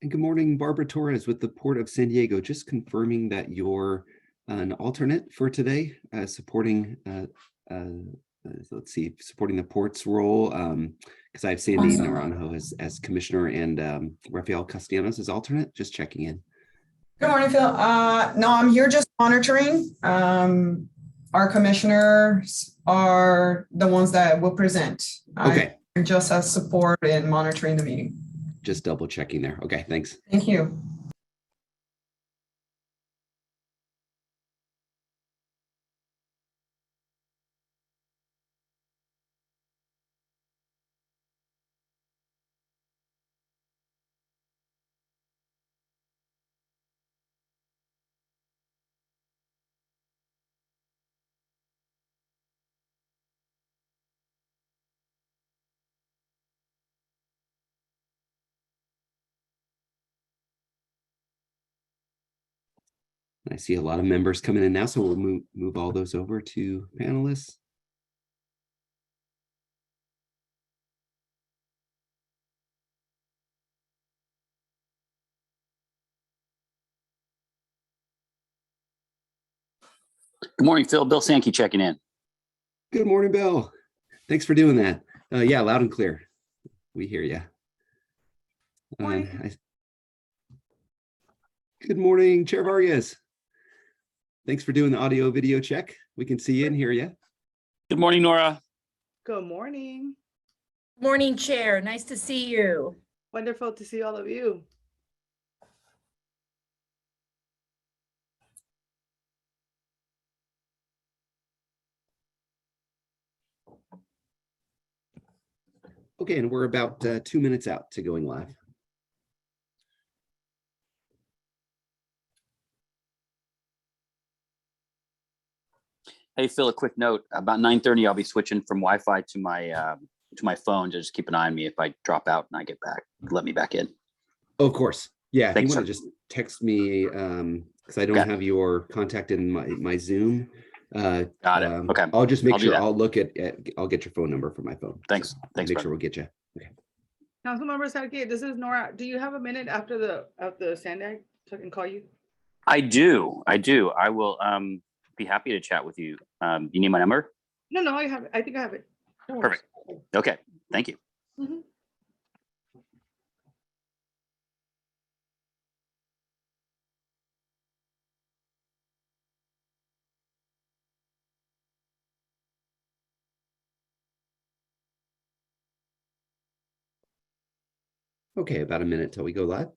And good morning, Barbara Torres with the Port of San Diego. Just confirming that you're an alternate for today, supporting, let's see, supporting the port's role, because I have Sandy Naranjo as commissioner and Rafael Castellanos as alternate. Just checking in. Good morning, Phil. No, I'm here just monitoring. Our commissioners are the ones that will present. Okay. I'm just as support and monitoring the meeting. Just double checking there. Okay, thanks. Thank you. I see a lot of members coming in now, so we'll move all those over to panelists. Good morning, Phil. Bill Sankey checking in. Good morning, Bill. Thanks for doing that. Yeah, loud and clear. We hear you. Good morning, Chair Vargas. Thanks for doing the audio video check. We can see you and hear you. Good morning, Nora. Good morning. Morning, Chair. Nice to see you. Wonderful to see all of you. Okay, and we're about 2 minutes out to going live. Hey, Phil, a quick note. About 9:30, I'll be switching from Wi-Fi to my phone. Just keep an eye on me. If I drop out and I get back, let me back in. Oh, of course. Yeah, if Thanks, you want to just text me, because I don't have your contact in my Zoom. Got it. Okay. I'll just make sure I'll look at I'll get your phone number for my phone. Thanks. So Thanks. make sure we'll get you. Okay. Councilmember Sarkey, this is Nora. Do you have a minute after the Sandag so I can call you? I do. I will be happy to chat with you. You need my number? No, I have it. I think I have it. No worries. Perfect. Okay. Thank you. Mhm. Okay, about a minute till we go live.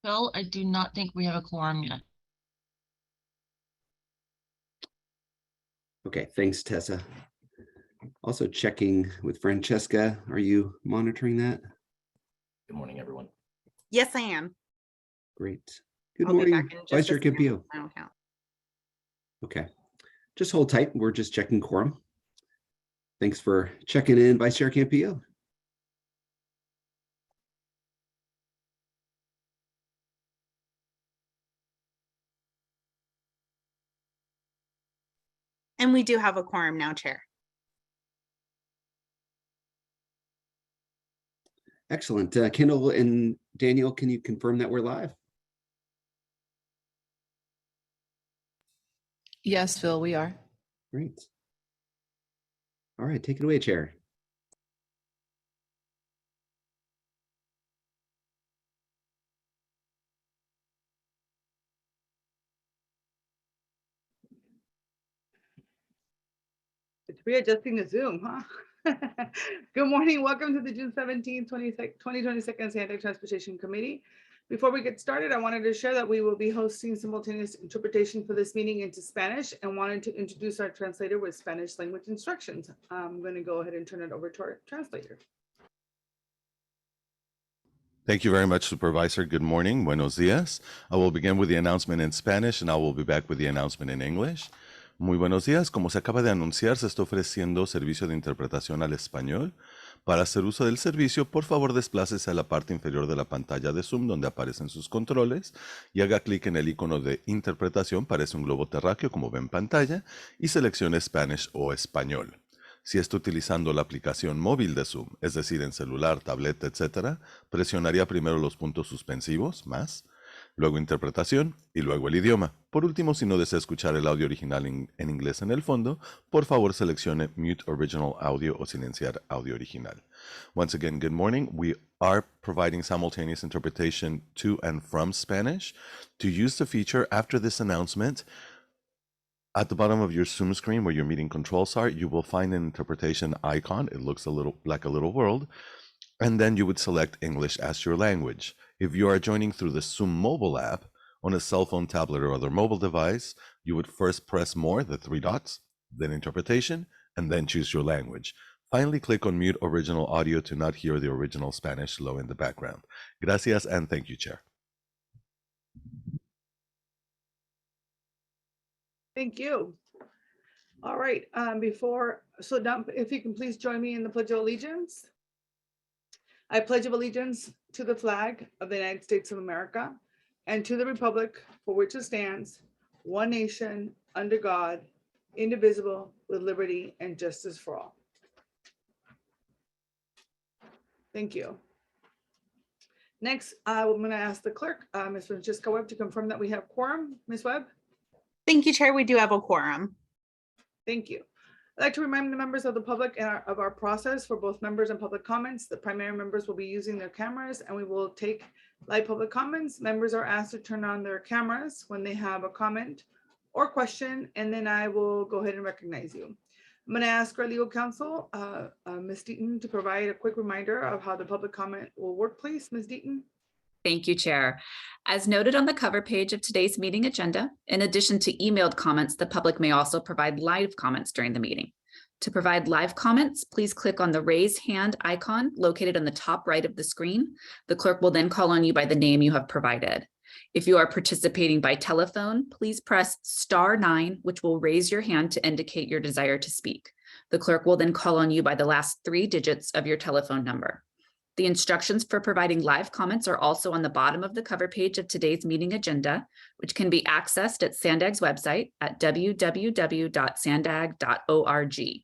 Phil, I do not think we have a quorum yet. Okay, thanks, Tessa. Also checking with Francesca. Are you monitoring that? Good morning, everyone. Yes, I am. Great. Good I'll be morning, back in just Vice a Chair second. Campillo. I don't count. Okay, just hold tight. We're just checking quorum. Thanks for checking in, Vice Chair Campillo. And we do have a quorum now, Chair. Excellent. Kendall and Daniel, can you confirm that we're live? Yes, Phil, we are. Great. All right, take it away, Chair. It's readjusting the Zoom, huh? Good morning. Welcome to the June 17th, 2022 Sandag Transportation Committee. Before we get started, I wanted to share that we will be hosting simultaneous interpretation for this meeting into Spanish and wanted to introduce our translator with Spanish language instructions. I'm going to go ahead and turn it over to our translator. Thank you very much, Supervisor. Good morning. Buenos días. I will begin with the announcement in Spanish and I will be back with the announcement in English. Muy buenos días. Como se acaba de anunciar, se está ofreciendo servicio de interpretación al español. Para hacer uso del servicio, por favor desplácese a la parte inferior de la pantalla de Zoom donde aparecen sus controles y haga clic en el icono de interpretación, parece un globo terráqueo como ve en pantalla, y seleccione Spanish o español. Si está utilizando la aplicación móvil de Zoom, es decir, en celular, tableta, etc., presionaría primero los puntos suspensivos, más, luego interpretación y luego el idioma. Por último, si no desea escuchar el audio original en inglés en el fondo, por favor seleccione Mute Original Audio o silenciar audio original. Once again, good morning. We are providing simultaneous interpretation to and from Spanish. To use the feature after this announcement, at the bottom of your Zoom screen where your meeting controls are, you will find an interpretation icon. It looks a little like a little world. And then you would select English as your language. If you are joining through the Zoom mobile app on a cell phone, tablet, or other mobile device, you would first press more, the three dots, then interpretation, and then choose your language. Finally, click on Mute Original Audio to not hear the original Spanish low in the background. Gracias and thank you, Chair. Thank you. All right, if you can please join me in the Pledge of Allegiance. I pledge of allegiance to the flag of the United States of America and to the republic for which it stands, one nation, under God, indivisible, with liberty and justice for all. Thank you. Next, I'm going to ask the clerk, Ms. Francisca Webb, to confirm that we have quorum. Ms. Webb? Thank you, Chair. We do have a quorum. Thank you. I'd like to remind the members of the public of our process for both members and public comments. The primary members will be using their cameras and we will take live public comments. Members are asked to turn on their cameras when they have a comment or question, and then I will go ahead and recognize you. I'm going to ask our legal counsel, Ms. Deaton, to provide a quick reminder of how the public comment will work, please. Ms. Deaton. Thank you, Chair. As noted on the cover page of today's meeting agenda, in addition to emailed comments, the public may also provide live comments during the meeting. To provide live comments, please click on the raise hand icon located on the top right of the screen. The clerk will then call on you by the name you have provided. If you are participating by telephone, please press *9, which will raise your hand to indicate your desire to speak. The clerk will then call on you by the last 3 digits of your telephone number. The instructions for providing live comments are also on the bottom of the cover page of today's meeting agenda, which can be accessed at SANDAG's website at www.sandag.org.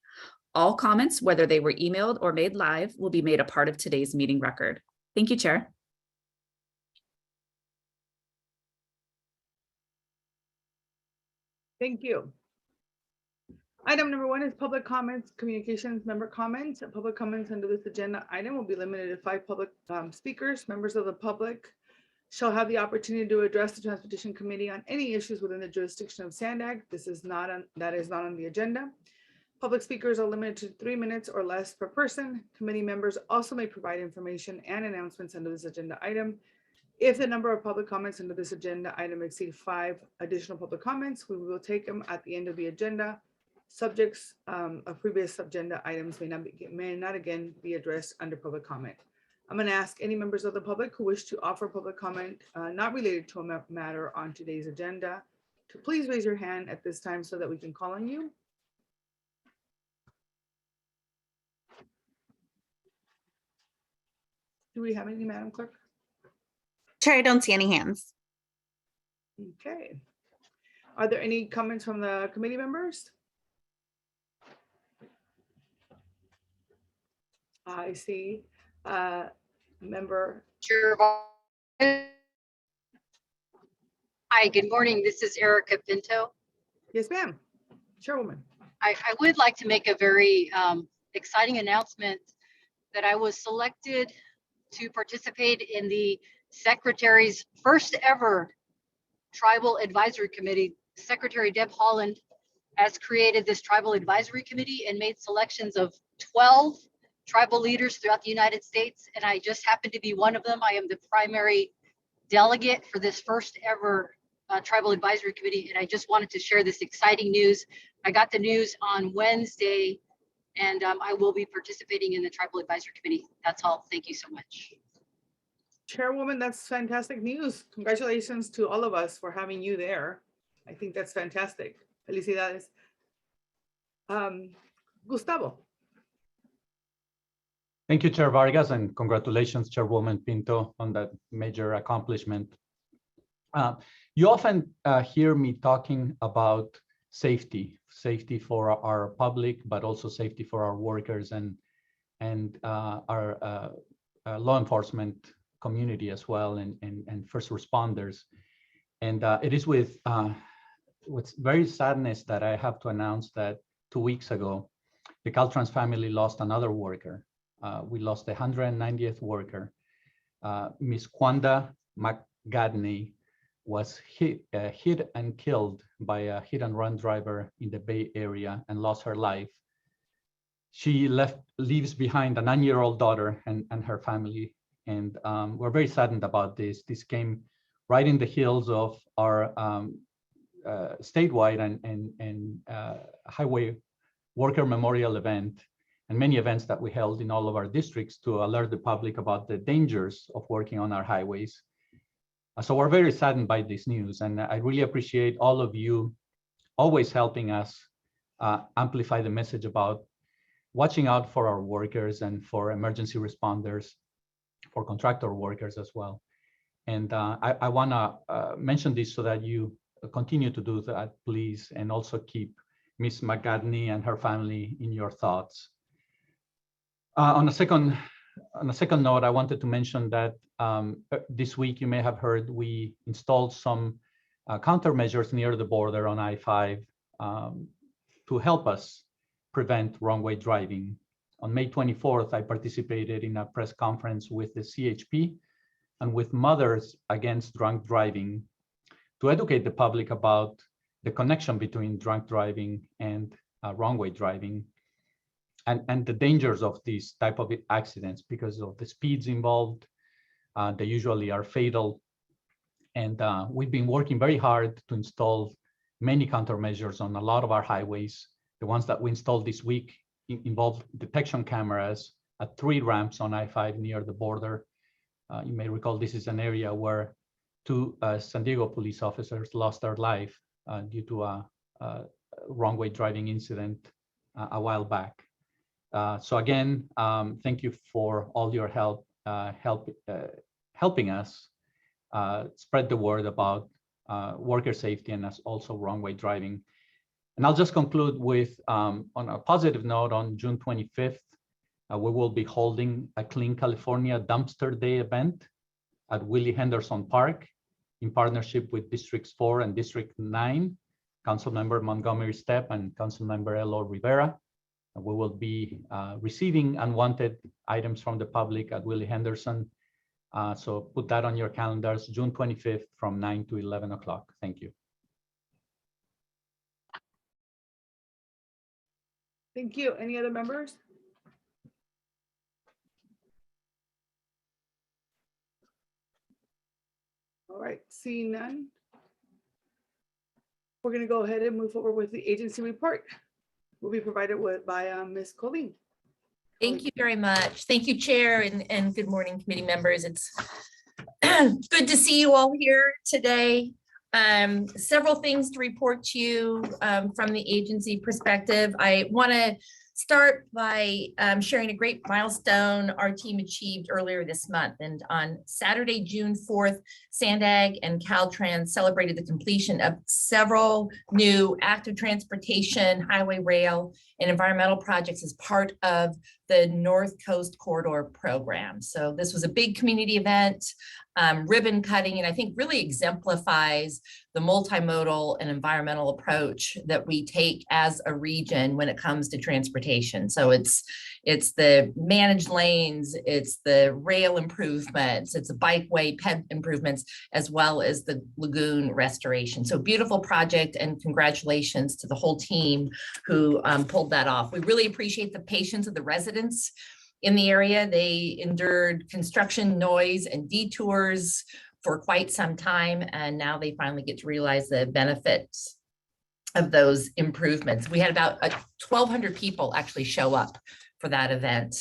All comments, whether they were emailed or made live, will be made a part of today's meeting record. Thank you, Chair. Thank you. Item number 1 is public comments, communications, member comments. Public comments under this agenda item will be limited to 5 public speakers. Members of the public shall have the opportunity to address the Transportation Committee on any issues within the jurisdiction of SANDAG. That is not on the agenda. Public speakers are limited to 3 minutes or less per person. Committee members also may provide information and announcements under this agenda item. If the number of public comments under this agenda item exceed 5 additional public comments, we will take them at the end of the agenda. Subjects of previous agenda items may not again be addressed under public comment. I'm going to ask any members of the public who wish to offer public comment not related to a matter on today's agenda to please raise your hand at this time so that we can call on you. Do we have any, Madam Clerk? Chair, I don't see any hands. Okay. Are there any comments from the committee members? I see member. Sure. Hi, good morning. This is Erica Pinto. Yes, ma'am. Chairwoman. I would like to make a very exciting announcement that I was selected to participate in the Secretary's first ever Tribal Advisory Committee. Secretary Deb Haaland has created this Tribal Advisory Committee and made selections of 12 tribal leaders throughout the United States, and I just happen to be one of them. I am the primary delegate for this first ever Tribal Advisory Committee, and I just wanted to share this exciting news. I got the news on Wednesday, and I will be participating in the Tribal Advisory Committee. That's all. Thank you so much. Chairwoman, that's fantastic news. Congratulations to all of us for having you there. I think that's fantastic. Felicidades. Gustavo. Thank you, Chair Vargas, and congratulations, Chairwoman Pinto, on that major accomplishment. You often hear me talking about safety for our public, but also safety for our workers and our law enforcement community as well, and first responders. And it is with very sadness that I have to announce that 2 weeks ago, the Caltrans family lost another worker. We lost the 190th worker. Miss Kwanda McGadney was hit and killed by a hit and run driver in the Bay Area and lost her life. She leaves behind a 9-year-old daughter and her family. And we're very saddened about this. This came right in the heels of our statewide and highway worker memorial event, and many events that we held in all of our districts to alert the public about the dangers of working on our highways. So we're very saddened by this news, and I really appreciate all of you always helping us amplify the message about watching out for our workers and for emergency responders, for contractor workers as well. And I wanna mention this so that you continue to do that, please, and also keep Miss McGadney and her family in your thoughts. On a second note, I wanted to mention that this week you may have heard we installed some countermeasures near the border on I-5 to help us prevent wrong-way driving. On May 24th, I participated in a press conference with the CHP and with Mothers Against Drunk Driving to educate the public about the connection between drunk driving and wrong-way driving, and the dangers of these type of accidents because of the speeds involved. They usually are fatal. And we've been working very hard to install many countermeasures on a lot of our highways. The ones that we installed this week involve detection cameras at 3 ramps on I-5 near the border. You may recall this is an area where 2 San Diego police officers lost their life due to a wrong-way driving incident a while back. So again, thank you for all your help, helping us spread the word about worker safety and also wrong-way driving. And I'll just conclude with, on a positive note, on June 25th, we will be holding a Clean California Dumpster Day event at Willie Henderson Park in partnership with Districts 4 and District 9, Councilmember Montgomery Stepp and Councilmember Elo Rivera. We will be receiving unwanted items from the public at Willie Henderson. So put that on your calendars, June 25th from 9 to 11 o'clock. Thank you. Thank you. Any other members? All right, seeing none. We're going to go ahead and move forward with the agency report. Will be provided by Ms. Colleen. Thank you very much. Thank you, Chair, and good morning, committee members. It's good to see you all here today. Several things to report to you from the agency perspective. I want to start by sharing a great milestone our team achieved earlier this month. And on Saturday, June 4th, Sandag and Caltrans celebrated the completion of several new active transportation, highway, rail, and environmental projects as part of the North Coast Corridor program. So this was a big community event, ribbon cutting, and I think really exemplifies the multimodal and environmental approach that we take as a region when it comes to transportation. So it's the managed lanes, it's the rail improvements, it's the bikeway ped improvements, as well as the lagoon restoration. So beautiful project, and congratulations to the whole team who pulled that off. We really appreciate the patience of the residents in the area. They endured construction, noise, and detours for quite some time, and now they finally get to realize the benefits of those improvements. We had about 1,200 people actually show up for that event.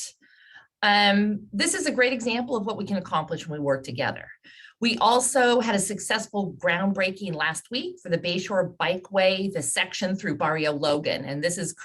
This is a great example of what we can accomplish when we work together. We also had a successful groundbreaking last week for the Bayshore Bikeway, the section through Barrio Logan. And this is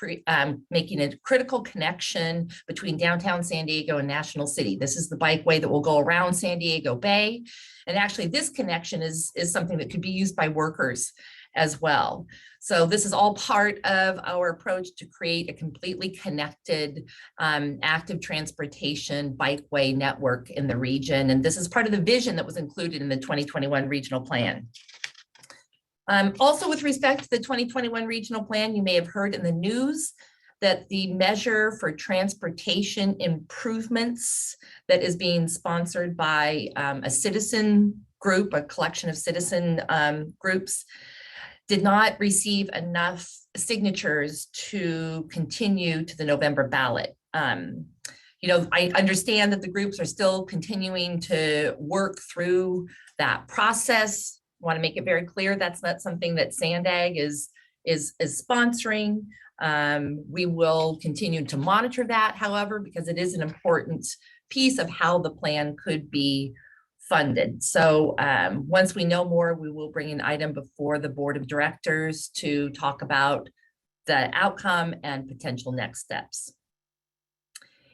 making a critical connection between downtown San Diego and National City. This is the bikeway that will go around San Diego Bay. And actually this connection is something that could be used by workers as well. So this is all part of our approach to create a completely connected active transportation bikeway network in the region. And this is part of the vision that was included in the 2021 regional plan. Also with respect to the 2021 regional plan, you may have heard in the news that the measure for transportation improvements that is being sponsored by a citizen group, a collection of citizen groups, did not receive enough signatures to continue to the November ballot. I understand that the groups are still continuing to work through that process. I want to make it very clear that's not something that Sandag is sponsoring. We will continue to monitor that, however, because it is an important piece of how the plan could be funded. So once we know more, we will bring an item before the board of directors to talk about the outcome and potential next steps.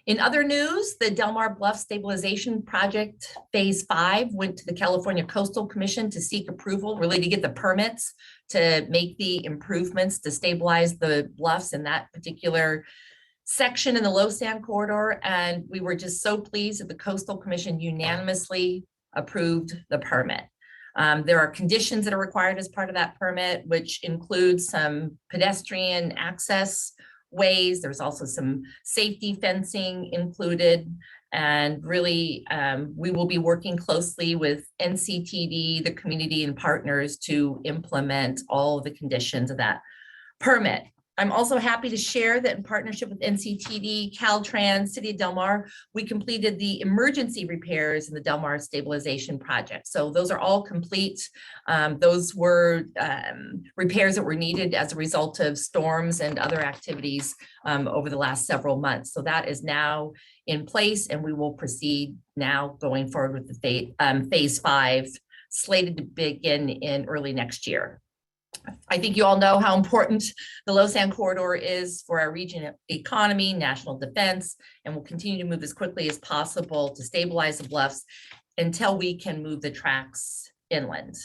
In other news, the Del Mar Bluff Stabilization Project Phase 5 went to the California Coastal Commission to seek approval, really to get the permits to make the improvements to stabilize the bluffs in that particular section in the low sand corridor. And we were just so pleased that the Coastal Commission unanimously approved the permit. There are conditions that are required as part of that permit, which includes some pedestrian access ways. There's also some safety fencing included. And really, we will be working closely with NCTD, the community and partners to implement all of the conditions of that permit. I'm also happy to share that in partnership with NCTD, Caltrans, City of Del Mar, we completed the emergency repairs in the Del Mar Stabilization Project. So those are all complete. Those were repairs that were needed as a result of storms and other activities over the last several months. So that is now in place, and we will proceed now going forward with the phase 5, slated to begin in early next year. I think you all know how important the low sand corridor is for our region economy, national defense, and we'll continue to move as quickly as possible to stabilize the bluffs until we can move the tracks inland.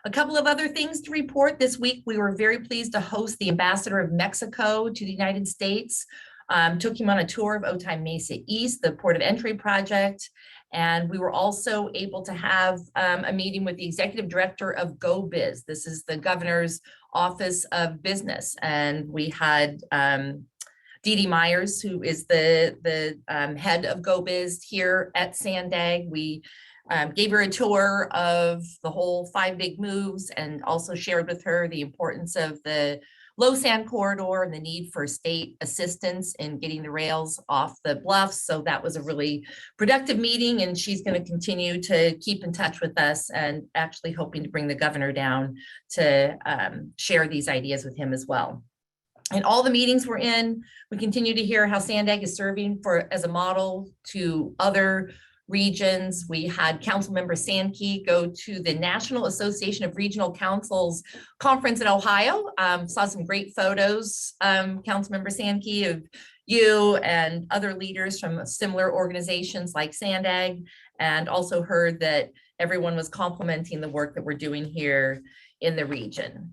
A couple of other things to report this week. We were very pleased to host the Ambassador of Mexico to the United States. Took him on a tour of Otay Mesa East, the port of entry project. And we were also able to have a meeting with the executive director of GoBiz. This is the governor's office of business. And we had Dee Dee Myers, who is the head of GoBiz here at Sandag. We gave her a tour of the whole 5 big moves and also shared with her the importance of the low sand corridor and the need for state assistance in getting the rails off the bluffs. So that was a really productive meeting, and she's going to continue to keep in touch with us and actually hoping to bring the governor down to share these ideas with him as well. In all the meetings we're in, we continue to hear how Sandag is serving as a model to other regions. We had Councilmember Sankey go to the National Association of Regional Councils conference in Ohio. Saw some great photos, Councilmember Sankey, of you and other leaders from similar organizations like Sandag, and also heard that everyone was complimenting the work that we're doing here in the region.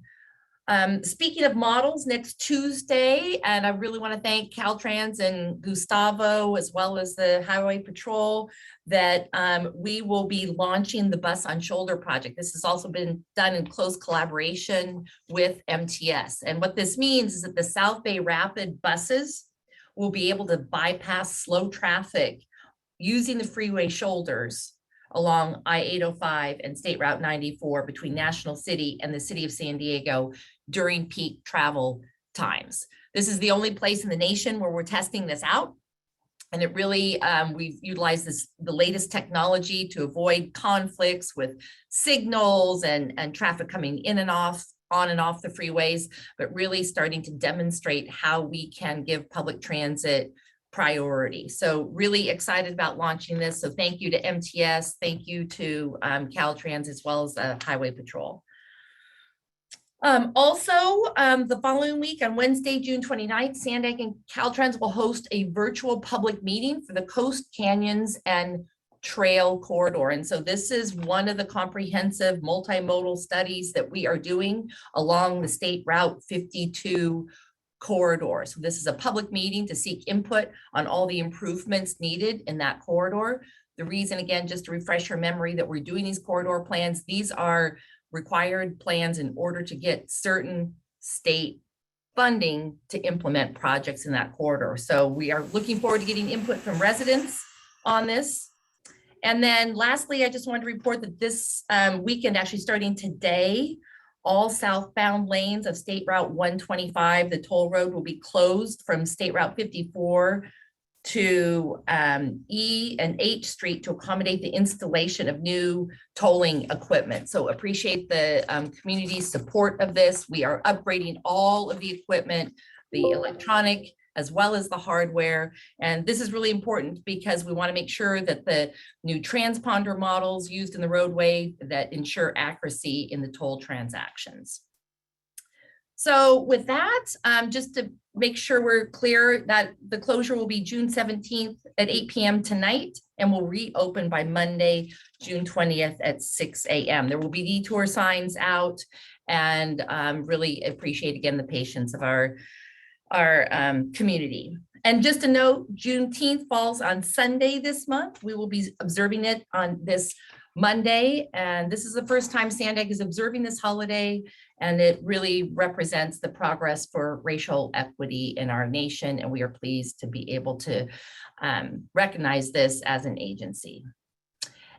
Speaking of models, next Tuesday, and I really want to thank Caltrans and Gustavo, as well as the Highway Patrol, that we will be launching the Bus on Shoulder project. This has also been done in close collaboration with MTS. And what this means is that the South Bay Rapid buses will be able to bypass slow traffic using the freeway shoulders along I-805 and State Route 94 between National City and the city of San Diego during peak travel times. This is the only place in the nation where we're testing this out. And it really, we've utilized the latest technology to avoid conflicts with signals and traffic coming in and off, on and off the freeways, but really starting to demonstrate how we can give public transit priority. So really excited about launching this. So thank you to MTS, thank you to Caltrans, as well as Highway Patrol. The following week on Wednesday, June 29th, Sandag and Caltrans will host a virtual public meeting for the Coast Canyons and Trail Corridor. And so this is one of the comprehensive multimodal studies that we are doing along the State Route 52 corridor. So this is a public meeting to seek input on all the improvements needed in that corridor. The reason, again, just to refresh your memory, that we're doing these corridor plans, these are required plans in order to get certain state funding to implement projects in that corridor. So we are looking forward to getting input from residents on this. And then lastly, I just wanted to report that this weekend, actually starting today, all southbound lanes of State Route 125, the toll road, will be closed from State Route 54 to E and H Street to accommodate the installation of new tolling equipment. So appreciate the community's support of this. We are upgrading all of the equipment, the electronic as well as the hardware. And this is really important because we want to make sure that the new transponder models used in the roadway that ensure accuracy in the toll transactions. So with that, just to make sure we're clear that the closure will be June 17th at 8 p.m. tonight, and will reopen by Monday, June 20th at 6 a.m. There will be detour signs out, and really appreciate again the patience of our community. And just a note, Juneteenth falls on Sunday this month. We will be observing it on this Monday, and this is the first time Sandag is observing this holiday, and it really represents the progress for racial equity in our nation, and we are pleased to be able to recognize this as an agency.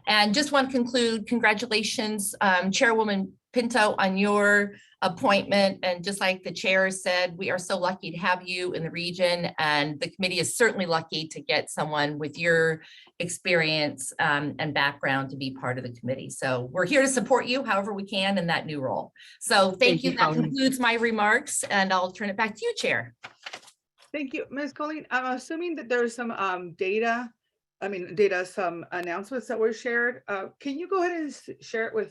And just want to conclude, congratulations, Chairwoman Pinto, on your appointment. And just like the chair said, we are so lucky to have you in the region, and the committee is certainly lucky to get someone with your experience and background to be part of the committee. So we're here to support you however we can in that new role. So thank you. That concludes my remarks, and I'll turn it back to you, Chair. Thank you, Ms. Colleen. I'm assuming that there's some some announcements that were shared. Can you go ahead and share it with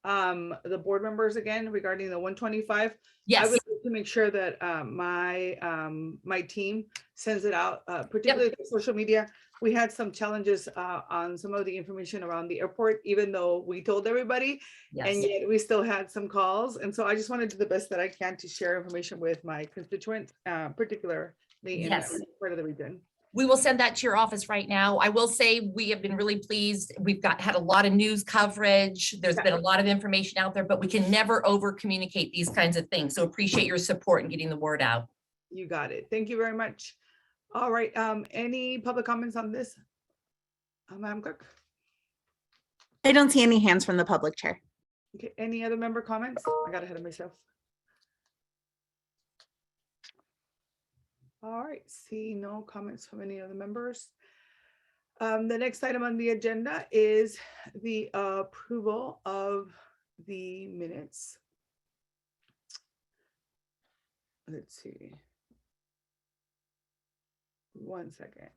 the board members again regarding the 125? Yes. I would like to make sure that my team sends it out, particularly to social media. We had some challenges on some of the information around the airport, even though we told everybody, and yet we still had some calls. And so I just want to do the best that I can to share information with my constituents, particularly in that part of the region. We will send that to your office right now. I will say we have been really pleased. We've had a lot of news coverage. There's been a lot of information out there, but we can never over communicate these kinds of things. So appreciate your support in getting the word out. You got it. Thank you very much. All right. Any public comments on this, Madam Clerk? I don't see any hands from the public, Chair. Okay. Any other member comments? I got ahead of myself. All right, see no comments from any other members. The next item on the agenda is the approval of the minutes. Let's see. 1 second.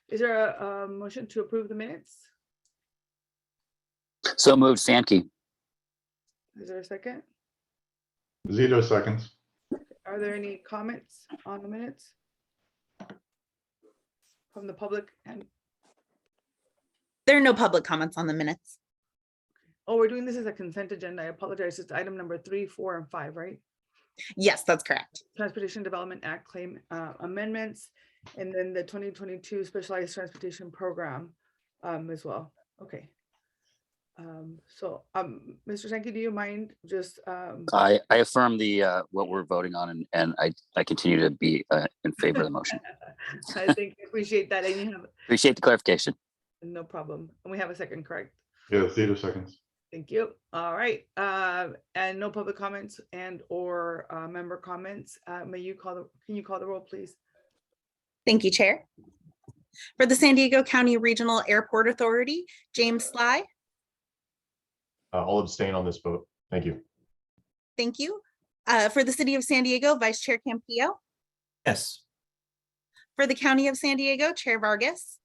Is there a motion to approve the minutes? So moved, Sankey. Is there a second? Zito seconds. Are there any comments on the minutes from the public? And there are no public comments on the minutes. oh, we're doing this as a consent agenda. I apologize. It's item number 3, 4, and 5, right? Yes, that's correct. Transportation Development Act claim amendments, and then the 2022 Specialized Transportation Program as well. Okay. Mr. Sankey, do you mind just? I affirm the what we're voting on, and I continue to be in favor of the motion. I think I appreciate that, and you have Appreciate the clarification. no problem. And we have a second, correct? Yeah, Zito seconds. Thank you. All right. And no public comments and or member comments. Can you call the roll, please? Thank you, Chair. For the San Diego County Regional Airport Authority, James Sly. I'll abstain on this vote. Thank you. Thank you. For the City of San Diego, Vice Chair Campillo. Yes. For the County of San Diego, Chair Vargas.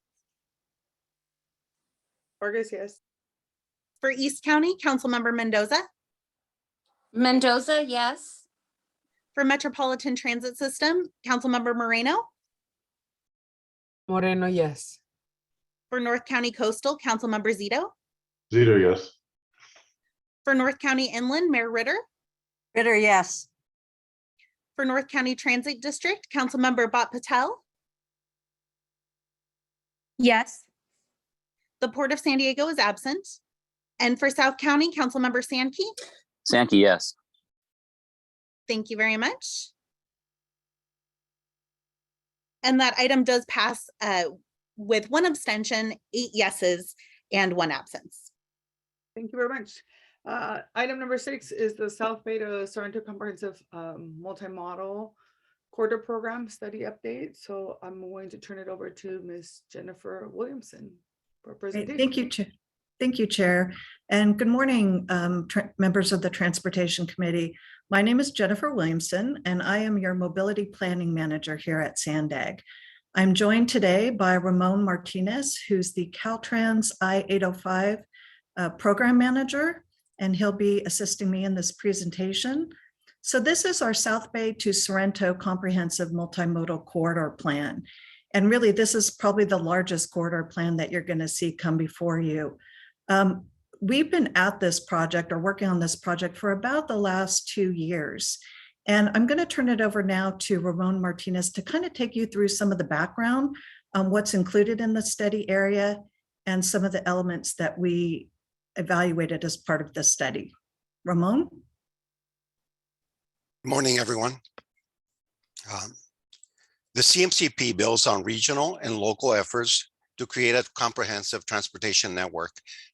Vargas, yes. For East County, Councilmember Mendoza. Mendoza, yes. For Metropolitan Transit System, Councilmember Moreno. Moreno, yes. For North County Coastal, Councilmember Zito. Zito, yes. For North County Inland, Mayor Ritter. Ritter, yes. For North County Transit District, Councilmember Bhat Patel. Yes. The Port of San Diego is absent. And for South County, Councilmember Sankey. Sankey, yes. Thank you very much. And that item does pass with 1 abstention, 8 yeses, and 1 absence. Thank you very much. Item number 6 is the South Bay to Sorrento Comprehensive Multimodal Corridor Program Study Update. So I'm going to turn it over to Ms. Jennifer Williamson for a presentation. Thank you, Chair. Thank you, Chair. And good morning, members of the Transportation Committee. My name is Jennifer Williamson, and I am your Mobility Planning Manager here at Sandag. I'm joined today by Ramon Martinez, who's the Caltrans I-805 Program Manager, and he'll be assisting me in this presentation. So this is our South Bay to Sorrento Comprehensive Multimodal Corridor Plan. And really, this is probably the largest corridor plan that you're going to see come before you. We've been at this project or working on this project for about the last 2 years. And I'm going to turn it over now to Ramon Martinez to kind of take you through some of the background on what's included in the study area and some of the elements that we evaluated as part of the study. Ramon? Good morning, everyone. The CMCP builds on regional and local efforts to create a comprehensive transportation network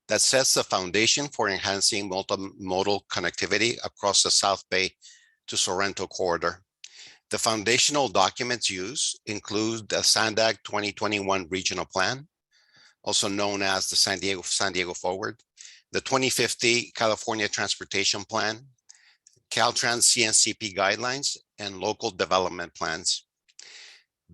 that sets the foundation for enhancing multimodal connectivity across the South Bay to Sorrento corridor. The foundational documents used include the Sandag 2021 Regional Plan, also known as the San Diego Forward, the 2050 California Transportation Plan, Caltrans CNCP guidelines, and local development plans.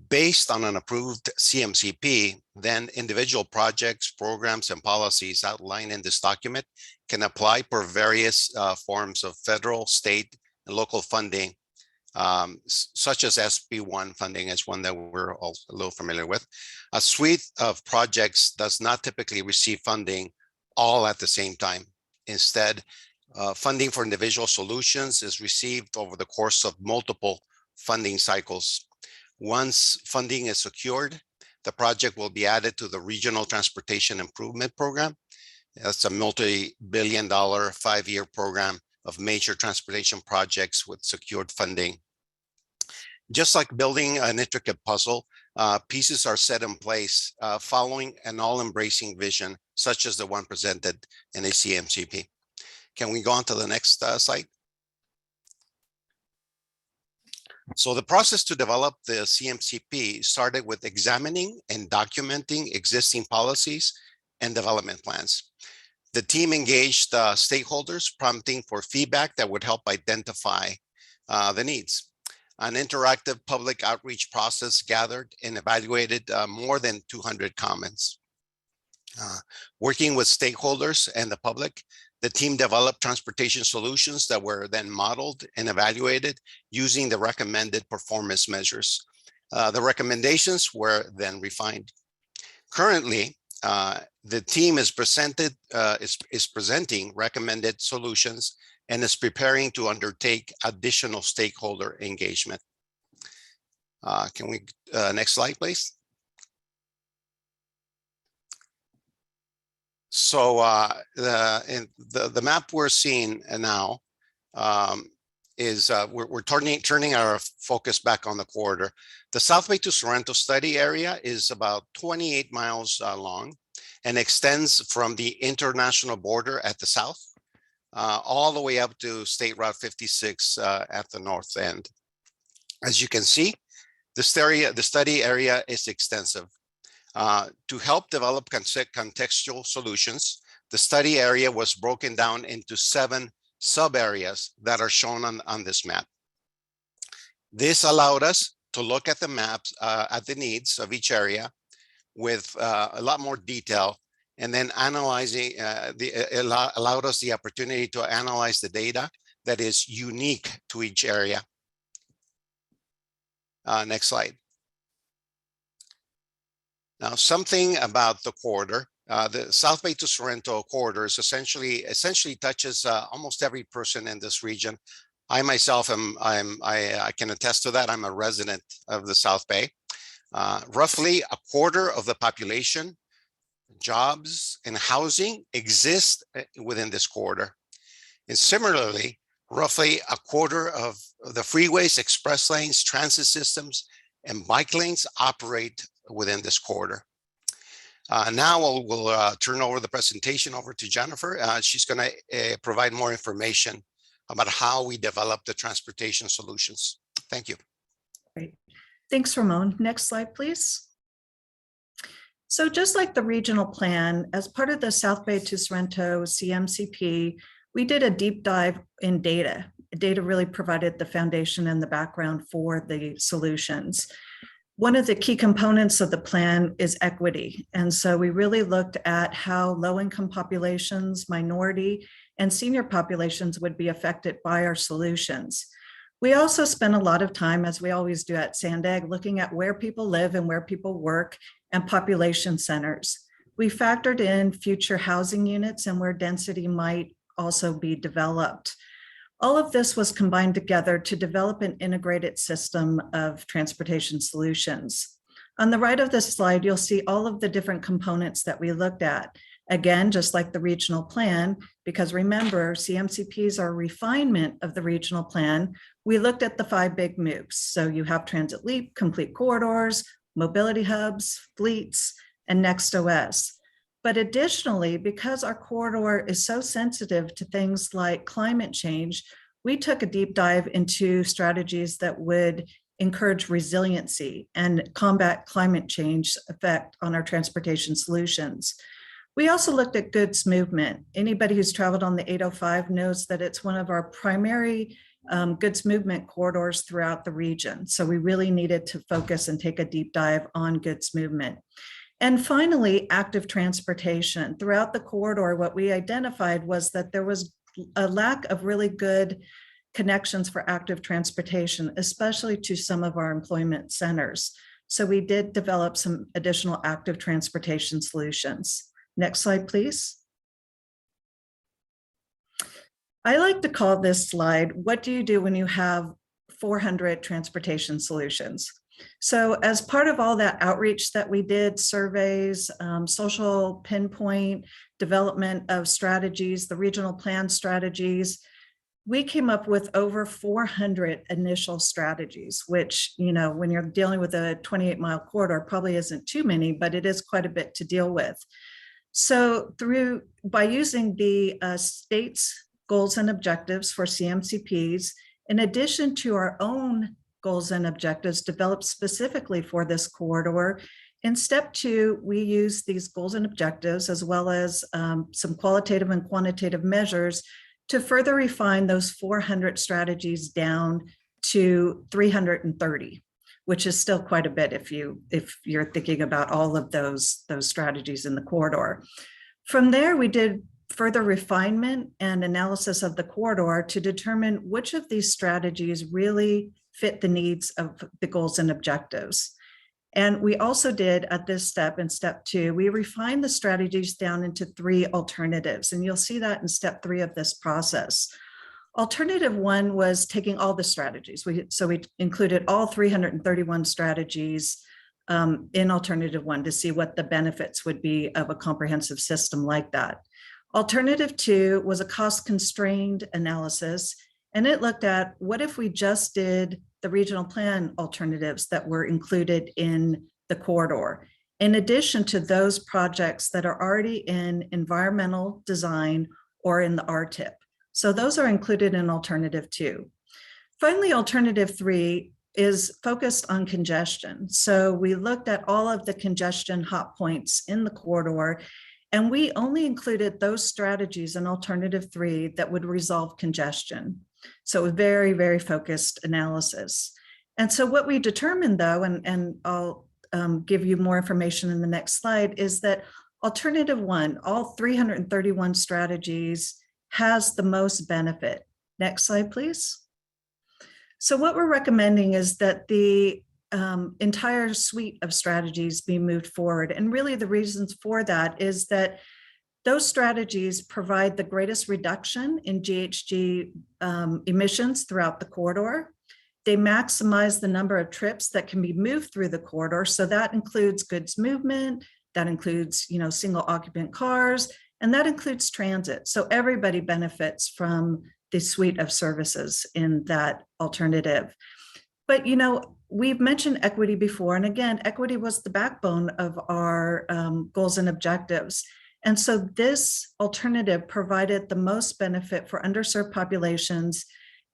Based on an approved CMCP, then individual projects, programs, and policies outlined in this document can apply for various forms of federal, state, and local funding, such as SB1 funding is one that we're all a little familiar with. A suite of projects does not typically receive funding all at the same time. Instead, funding for individual solutions is received over the course of multiple funding cycles. Once funding is secured, the project will be added to the Regional Transportation Improvement Program. That's a multi-billion-dollar 5-year program of major transportation projects with secured funding. Just like building an intricate puzzle, pieces are set in place following an all-embracing vision, such as the one presented in a CMCP. Can we go on to the next slide? So the process to develop the CMCP started with examining and documenting existing policies and development plans. The team engaged stakeholders, prompting for feedback that would help identify the needs. An interactive public outreach process gathered and evaluated more than 200 comments. Working with stakeholders and the public, the team developed transportation solutions that were then modeled and evaluated using the recommended performance measures. The recommendations were then refined. Currently, the team is presenting recommended solutions and is preparing to undertake additional stakeholder engagement. Can we, next slide, please? So the map we're seeing now is we're turning our focus back on the corridor. The South Bay to Sorrento study area is about 28 miles long and extends from the international border at the south all the way up to State Route 56 at the north end. As you can see, the study area is extensive. To help develop contextual solutions, the study area was broken down into 7 sub-areas that are shown on this map. This allowed us to look at the maps, at the needs of each area with a lot more detail, and then analyzing, allowed us the opportunity to analyze the data that is unique to each area. Next slide. Now, something about the corridor. The South Bay to Sorrento corridor is essentially touches almost every person in this region. I myself I can attest to that. I'm a resident of the South Bay. Roughly a quarter of the population, jobs, and housing exist within this corridor. And similarly, roughly a quarter of the freeways, express lanes, transit systems, and bike lanes operate within this corridor. Now we'll turn over the presentation over to Jennifer. She's going to provide more information about how we develop the transportation solutions. Thank you. Great. Thanks, Ramon. Next slide, please. So just like the regional plan, as part of the South Bay to Sorrento CMCP, we did a deep dive in data. Data really provided the foundation and the background for the solutions. One of the key components of the plan is equity. And so we really looked at how low-income populations, minority, and senior populations would be affected by our solutions. We also spent a lot of time, as we always do at Sandag, looking at where people live and where people work and population centers. We factored in future housing units and where density might also be developed. All of this was combined together to develop an integrated system of transportation solutions. On the right of this slide, you'll see all of the different components that we looked at. Again, just like the regional plan, because remember, CMCPs are a refinement of the regional plan. We looked at the 5 big MOOCs. So you have Transit Leap, Complete Corridors, Mobility Hubs, Fleets, and NextOS. But additionally, because our corridor is so sensitive to things like climate change, we took a deep dive into strategies that would encourage resiliency and combat climate change effect on our transportation solutions. We also looked at goods movement. Anybody who's traveled on the 805 knows that it's one of our primary goods movement corridors throughout the region. So we really needed to focus and take a deep dive on goods movement. And finally, active transportation. Throughout the corridor, what we identified was that there was a lack of really good connections for active transportation, especially to some of our employment centers. So we did develop some additional active transportation solutions. Next slide, please. I like to call this slide, what do you do when you have 400 transportation solutions? So as part of all that outreach that we did, surveys, social pinpoint, development of strategies, the regional plan strategies, we came up with over 400 initial strategies, which, you know, when you're dealing with a 28-mile corridor, probably isn't too many, but it is quite a bit to deal with. So by using the state's goals and objectives for CMCPs, in addition to our own goals and objectives developed specifically for this corridor. In step 2, we use these goals and objectives as well as some qualitative and quantitative measures to further refine those 400 strategies down to 330, which is still quite a bit if you're thinking about all of those strategies in the corridor. From there, we did further refinement and analysis of the corridor to determine which of these strategies really fit the needs of the goals and objectives. And we also did at this step, in step 2, we refined the strategies down into 3 alternatives. And you'll see that in step 3 of this process. Alternative 1 was taking all the strategies. So we included all 331 strategies in alternative 1 to see what the benefits would be of a comprehensive system like that. Alternative 2 was a cost-constrained analysis, and it looked at what if we just did the regional plan alternatives that were included in the corridor, in addition to those projects that are already in environmental design or in the RTIP. So those are included in alternative 2. Finally, alternative 3 is focused on congestion. So we looked at all of the congestion hot points in the corridor, and we only included those strategies in alternative 3 that would resolve congestion. So it was very, very focused analysis. And so what we determined though, and I'll give you more information in the next slide, is that alternative one, all 331 strategies, has the most benefit. Next slide, please. So what we're recommending is that the entire suite of strategies be moved forward. And really the reasons for that is that those strategies provide the greatest reduction in GHG emissions throughout the corridor. They maximize the number of trips that can be moved through the corridor. So that includes goods movement, that includes, single occupant cars, and that includes transit. So everybody benefits from the suite of services in that alternative. But, we've mentioned equity before. And again, equity was the backbone of our goals and objectives. And so this alternative provided the most benefit for underserved populations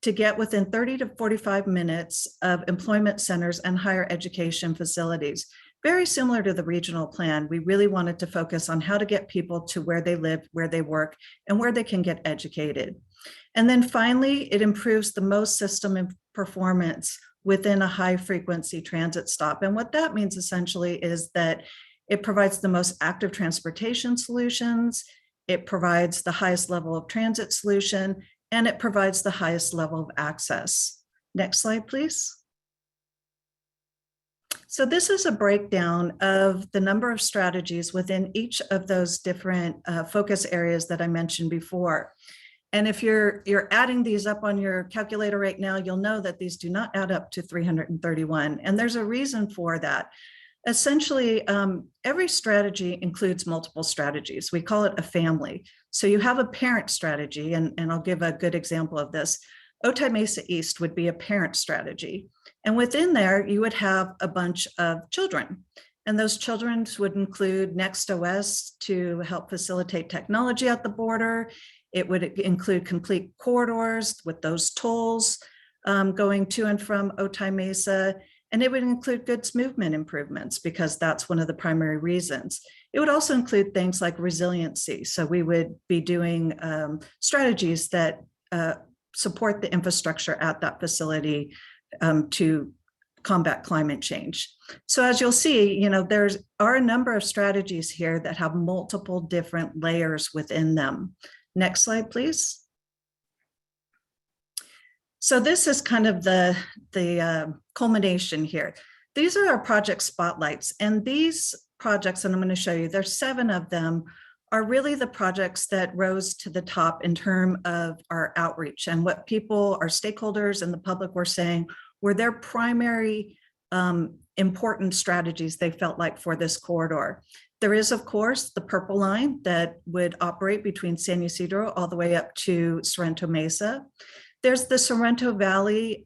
to get within 30 to 45 minutes of employment centers and higher education facilities. Very similar to the regional plan, we really wanted to focus on how to get people to where they live, where they work, and where they can get educated. And then finally, it improves the most system and performance within a high frequency transit stop. And what that means essentially is that it provides the most active transportation solutions, it provides the highest level of transit solution, and it provides the highest level of access. Next slide, please. So this is a breakdown of the number of strategies within each of those different focus areas that I mentioned before. And if you're adding these up on your calculator right now, you'll know that these do not add up to 331. And there's a reason for that. Essentially, every strategy includes multiple strategies. We call it a family. So you have a parent strategy, and I'll give a good example of this. Otay Mesa East would be a parent strategy. And within there, you would have a bunch of children. And those children would include NextOS to help facilitate technology at the border. It would include complete corridors with those tolls going to and from Otay Mesa. And it would include goods movement improvements because that's one of the primary reasons. It would also include things like resiliency. So we would be doing strategies that support the infrastructure at that facility to combat climate change. So as you'll see, there are a number of strategies here that have multiple different layers within them. Next slide, please. So this is kind of the culmination here. These are our project spotlights, and these projects, and I'm going to show you, there's 7 of them, are really the projects that rose to the top in terms of our outreach and what people, our stakeholders and the public were saying were their primary important strategies they felt like for this corridor. There is, of course, the purple line that would operate between San Ysidro all the way up to Sorrento Mesa. There's the Sorrento Valley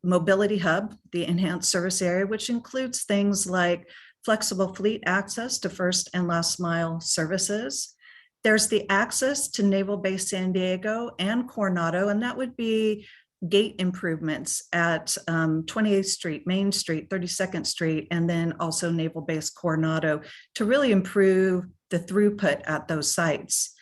Mobility Hub, the enhanced service area, which includes things like flexible fleet access to first and last mile services. There's the access to Naval Base San Diego and Coronado, and that would be gate improvements at 28th Street, Main Street, 32nd Street, and then also Naval Base Coronado to really improve the throughput at those sites.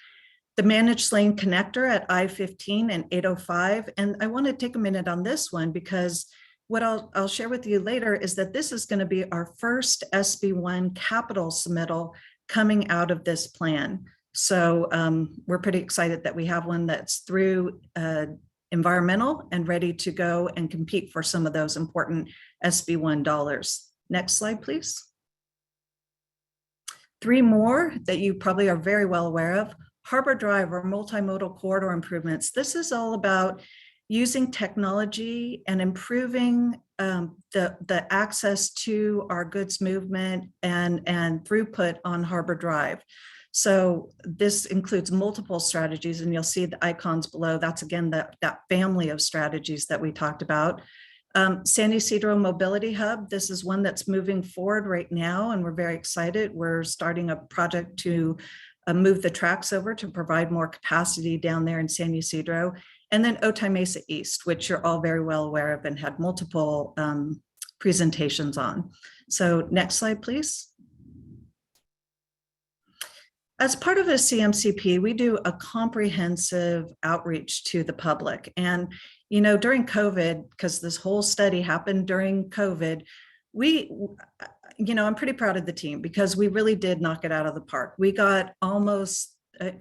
The managed lane connector at I-15 and 805. And I want to take a minute on this one because what I'll share with you later is that this is going to be our first SB1 capital submittal coming out of this plan. So we're pretty excited that we have one that's through environmental and ready to go and compete for some of those important SB1 dollars. Next slide, please. 3 more that you probably are very well aware of. Harbor Drive or multimodal corridor improvements. This is all about using technology and improving the access to our goods movement and throughput on Harbor Drive. So this includes multiple strategies, and you'll see the icons below. That's again that family of strategies that we talked about. San Ysidro Mobility Hub, this is one that's moving forward right now, and we're very excited. We're starting a project to move the tracks over to provide more capacity down there in San Ysidro. And then Otay Mesa East, which you're all very well aware of and had multiple presentations on. So next slide, please. As part of a CMCP, we do a comprehensive outreach to the public. And, you know, during COVID, because this whole study happened during COVID, I'm pretty proud of the team because we really did knock it out of the park. We got almost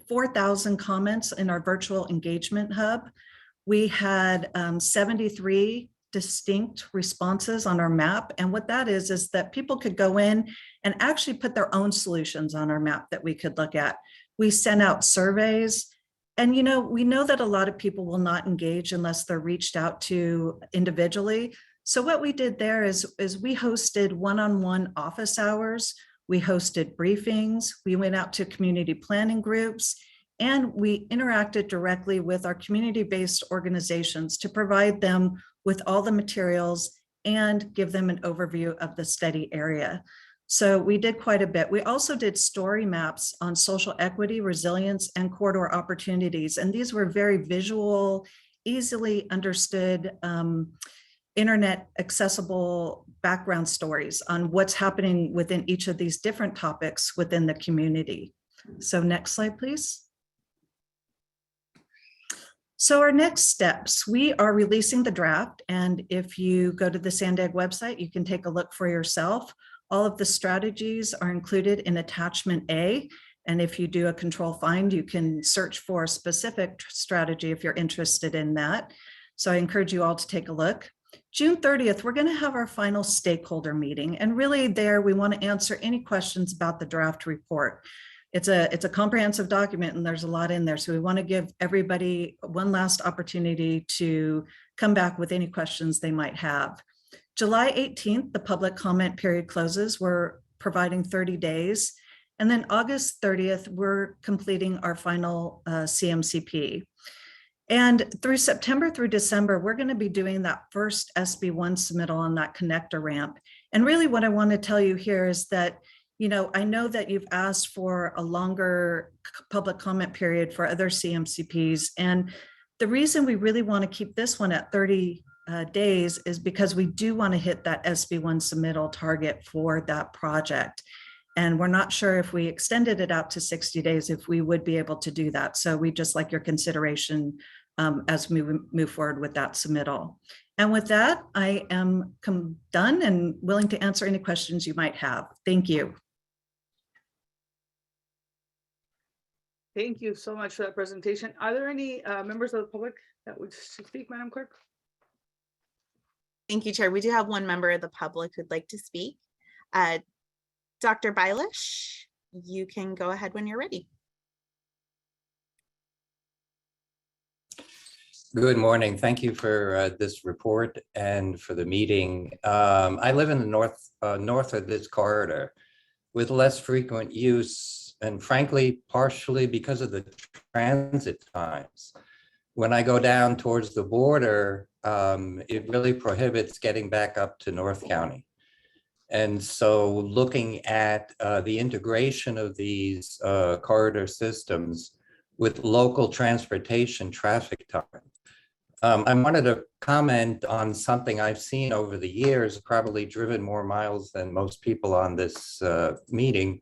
4,000 comments in our virtual engagement hub. We had 73 distinct responses on our map. And what that is that people could go in and actually put their own solutions on our map that we could look at. We sent out surveys. And, you know, we know that a lot of people will not engage unless they're reached out to individually. So what we did there is we hosted one-on-one office hours. We hosted briefings. We went out to community planning groups. And we interacted directly with our community-based organizations to provide them with all the materials and give them an overview of the study area. So we did quite a bit. We also did story maps on social equity, resilience, and corridor opportunities. And these were very visual, easily understood, internet accessible background stories on what's happening within each of these different topics within the community. So next slide, please. So our next steps, we are releasing the draft. And if you go to the SANDAG website, you can take a look for yourself. All of the strategies are included in attachment A. And if you do a control find, you can search for a specific strategy if you're interested in that. So I encourage you all to take a look. June 30th, we're going to have our final stakeholder meeting. And really there, we want to answer any questions about the draft report. It's a comprehensive document and there's a lot in there. So we want to give everybody one last opportunity to come back with any questions they might have. July 18th, the public comment period closes. We're providing 30 days. And then August 30th, we're completing our final CMCP. And through September through December, we're going to be doing that first SB1 submittal on that connector ramp. And really what I want to tell you here is that, you know, I know that you've asked for a longer public comment period for other CMCPs. And the reason we really want to keep this one at 30 days is because we do want to hit that SB1 submittal target for that project. And we're not sure if we extended it out to 60 days, if we would be able to do that. So we just like your consideration as we move forward with that submittal. And with that, I am done and willing to answer any questions you might have. Thank you. Thank you so much for that presentation. Are there any members of the public that would speak, Madam Clerk? Thank you, Chair. We do have one member of the public who'd like to speak. Dr. Bailish, you can go ahead when you're ready. Good morning. Thank you for this report and for the meeting. I live in the north of this corridor with less frequent use, and frankly, partially because of the transit times. When I go down towards the border, it really prohibits getting back up to North County. And so looking at the integration of these corridor systems with local transportation traffic time. I wanted to comment on something I've seen over the years, probably driven more miles than most people on this meeting,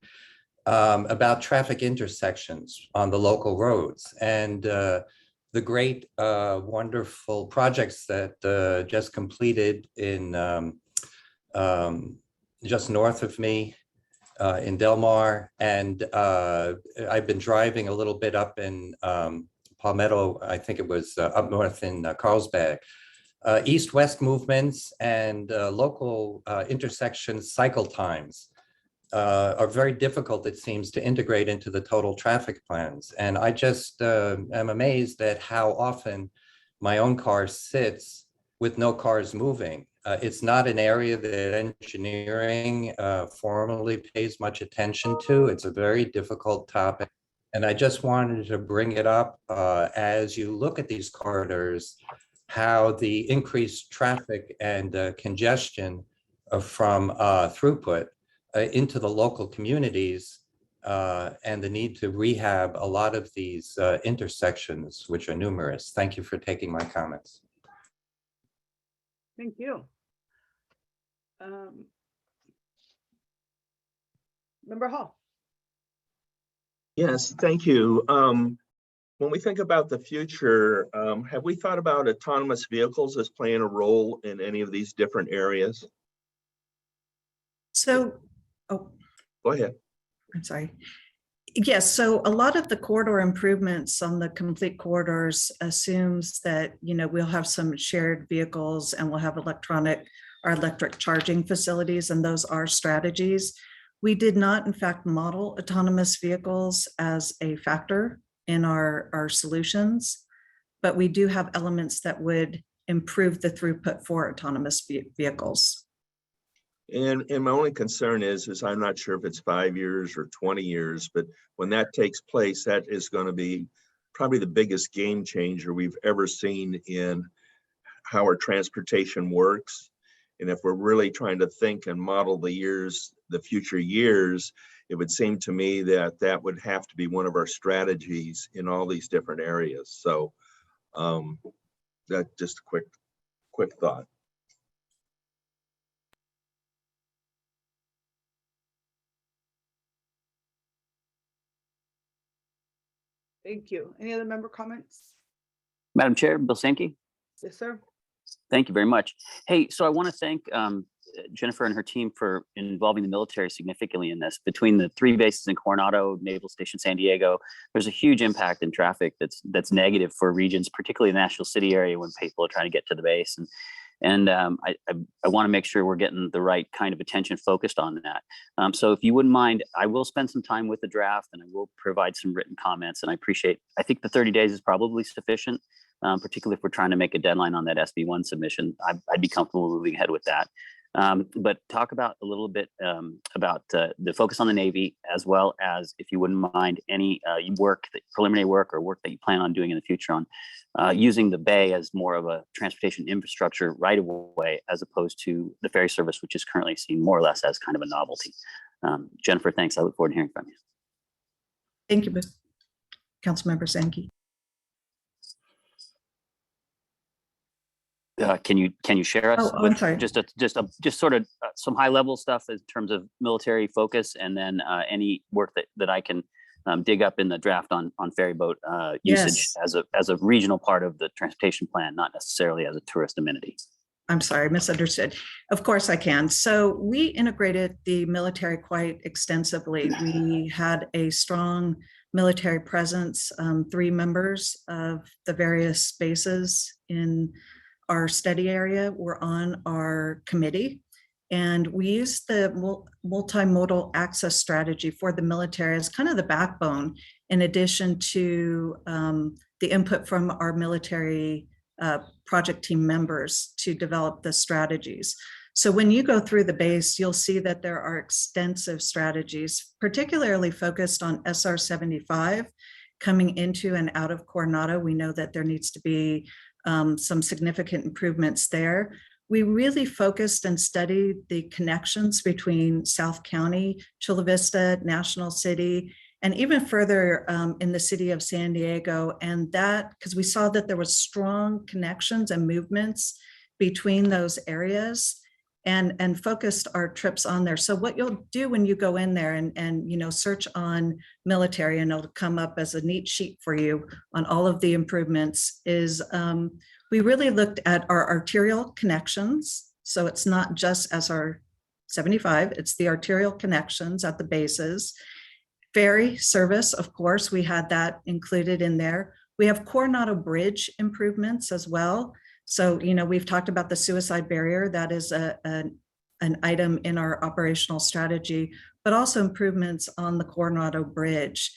about traffic intersections on the local roads. And the great, wonderful projects that just completed in just north of me in Del Mar. And I've been driving a little bit up in Palmetto, I think it was up north in Carlsbad. East-west movements and local intersection cycle times are very difficult, it seems, to integrate into the total traffic plans. And I just am amazed at how often my own car sits with no cars moving. It's not an area that engineering formally pays much attention to. It's a very difficult topic. And I just wanted to bring it up as you look at these corridors, how the increased traffic and congestion from throughput into the local communities and the need to rehab a lot of these intersections, which are numerous. Thank you for taking my comments. Thank you. Member Hall. Yes, thank you. When we think about the future, have we thought about autonomous vehicles as playing a role in any of these different areas? So, oh, Go ahead. I'm sorry. Yes, so a lot of the corridor improvements on the complete corridors assumes that, we'll have some shared vehicles and we'll have electric charging facilities, and those are strategies. We did not, in fact, model autonomous vehicles as a factor in our solutions, but we do have elements that would improve the throughput for autonomous vehicles. And my only concern is I'm not sure if it's 5 years or 20 years, but when that takes place, that is going to be probably the biggest game changer we've ever seen in how our transportation works. And if we're really trying to think and model the future years, it would seem to me that that would have to be one of our strategies in all these different areas. So that just a quick thought. Thank you. Any other member comments? Madam Chair, Bill Sankey. Yes, sir. Thank you very much. Hey, so I want to thank Jennifer and her team for involving the military significantly in this. Between the 3 bases in Coronado, Naval Station San Diego, there's a huge impact in traffic that's negative for regions, particularly the National City area when people are trying to get to the base. And I want to make sure we're getting the right kind of attention focused on that. So if you wouldn't mind, I will spend some time with the draft and I will provide some written comments. And I think the 30 days is probably sufficient, particularly if we're trying to make a deadline on that SB1 submission. I'd be comfortable moving ahead with that. But talk about a little bit about the focus on the Navy, as well as, if you wouldn't mind, any preliminary work or work that you plan on doing in the future on using the Bay as more of a transportation infrastructure right of way, as opposed to the ferry service, which is currently seen more or less as kind of a novelty. Jennifer, thanks. I look forward to hearing from you. Thank you, Councilmember Sankey. Can you share us I'm sorry. just sort of some high level stuff in terms of military focus, and then any work that I can dig up in the draft on ferry boat usage as a regional part of the transportation plan, not necessarily as a tourist amenity. I'm sorry, misunderstood. Of course I can. So we integrated the military quite extensively. We had a strong military presence. 3 members of the various bases in our study area were on our committee, and we used the multimodal access strategy for the military as kind of the backbone, in addition to the input from our military project team members to develop the strategies. So when you go through the base, you'll see that there are extensive strategies, particularly focused on SR 75 coming into and out of Coronado. We know that there needs to be some significant improvements there. We really focused and studied the connections between South County, Chula Vista, National City, and even further in the city of San Diego. And that, because we saw that there was strong connections and movements between those areas, and focused our trips on there. So what you'll do when you go in there and search on military, and it'll come up as a neat sheet for you on all of the improvements, is we really looked at our arterial connections. So it's not just SR 75, it's the arterial connections at the bases. Ferry service, of course, we had that included in there. We have Coronado Bridge improvements as well. So, we've talked about the suicide barrier. That is an item in our operational strategy, but also improvements on the Coronado Bridge.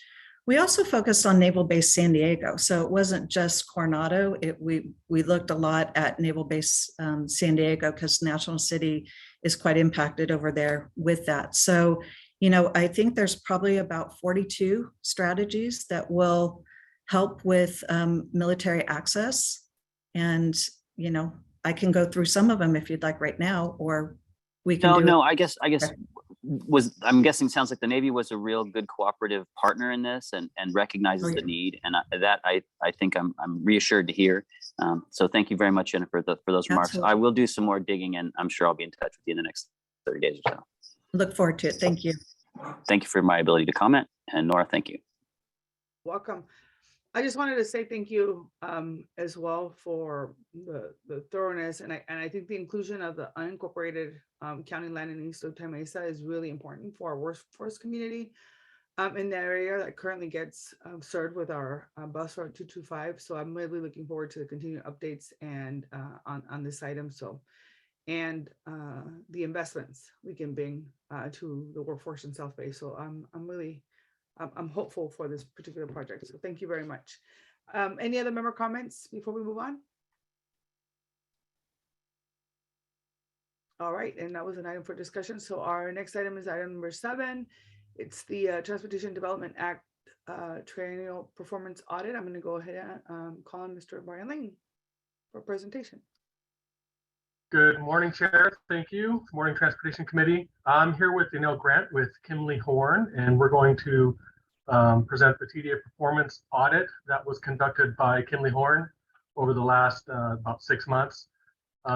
We also focused on Naval Base San Diego. So it wasn't just Coronado. We looked a lot at Naval Base San Diego, because National City is quite impacted over there with that. So, I think there's probably about 42 strategies that will help with military access. And, I can go through some of them if you'd like right now, or we can I guess I'm guessing sounds like the Navy was a real good cooperative partner in this and recognizes the need. And I think I'm reassured to hear. So thank you very much, Jennifer, for those remarks. Absolutely. I will do some more digging, and I'm sure I'll be in touch with you in the next 30 days or so. Look forward to it. Thank you. Thank you for my ability to comment. And Nora, thank you. welcome. I just wanted to say thank you as well for the thoroughness, and I think the inclusion of the unincorporated county land in East Otay Mesa is really important for our workforce community in that area that currently gets served with our bus route 225. So I'm really looking forward to the continued updates and on this item. So, and the investments we can bring to the workforce in South Bay. So I'm hopeful for this particular project. So thank you very much. Any other member comments before we move on? All right, and that was an item for discussion. So our next item is item number 7. It's the Transportation Development Act Triennial Performance Audit. I'm going to go ahead and call on Mr. Brian Lane for a presentation. Good morning, Chair. Thank you. Good morning, Transportation Committee. I'm here with Danielle Grant with Kimley Horn, and we're going to present the TDA performance audit that was conducted by Kimley Horn over the last about 6 months.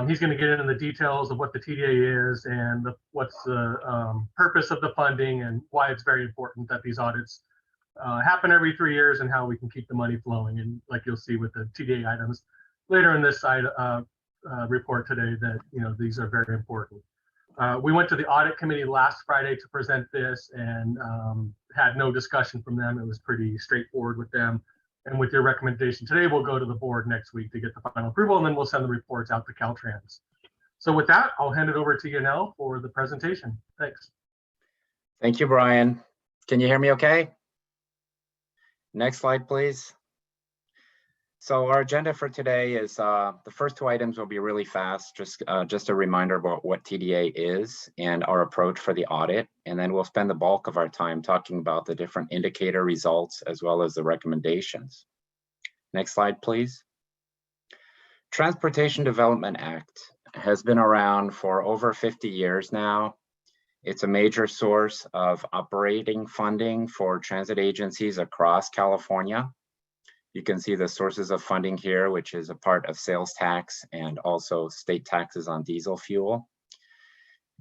He's going to get into the details of what the TDA is and what's the purpose of the funding and why it's very important that these audits happen every 3 years and how we can keep the money flowing. And like you'll see with the TDA items later in this side report today, that these are very important. We went to the audit committee last Friday to present this and had no discussion from them. It was pretty straightforward with them. And with your recommendation today, we'll go to the board next week to get the final approval, and then we'll send the reports out to Caltrans. So with that, I'll hand it over to Yanel for the presentation. Thanks. Thank you, Brian. Can you hear me okay? Next slide, please. So our agenda for today is the first 2 items will be really fast, just a reminder about what TDA is and our approach for the audit. And then we'll spend the bulk of our time talking about the different indicator results as well as the recommendations. Next slide, please. Transportation Development Act has been around for over 50 years now. It's a major source of operating funding for transit agencies across California. You can see the sources of funding here, which is a part of sales tax and also state taxes on diesel fuel.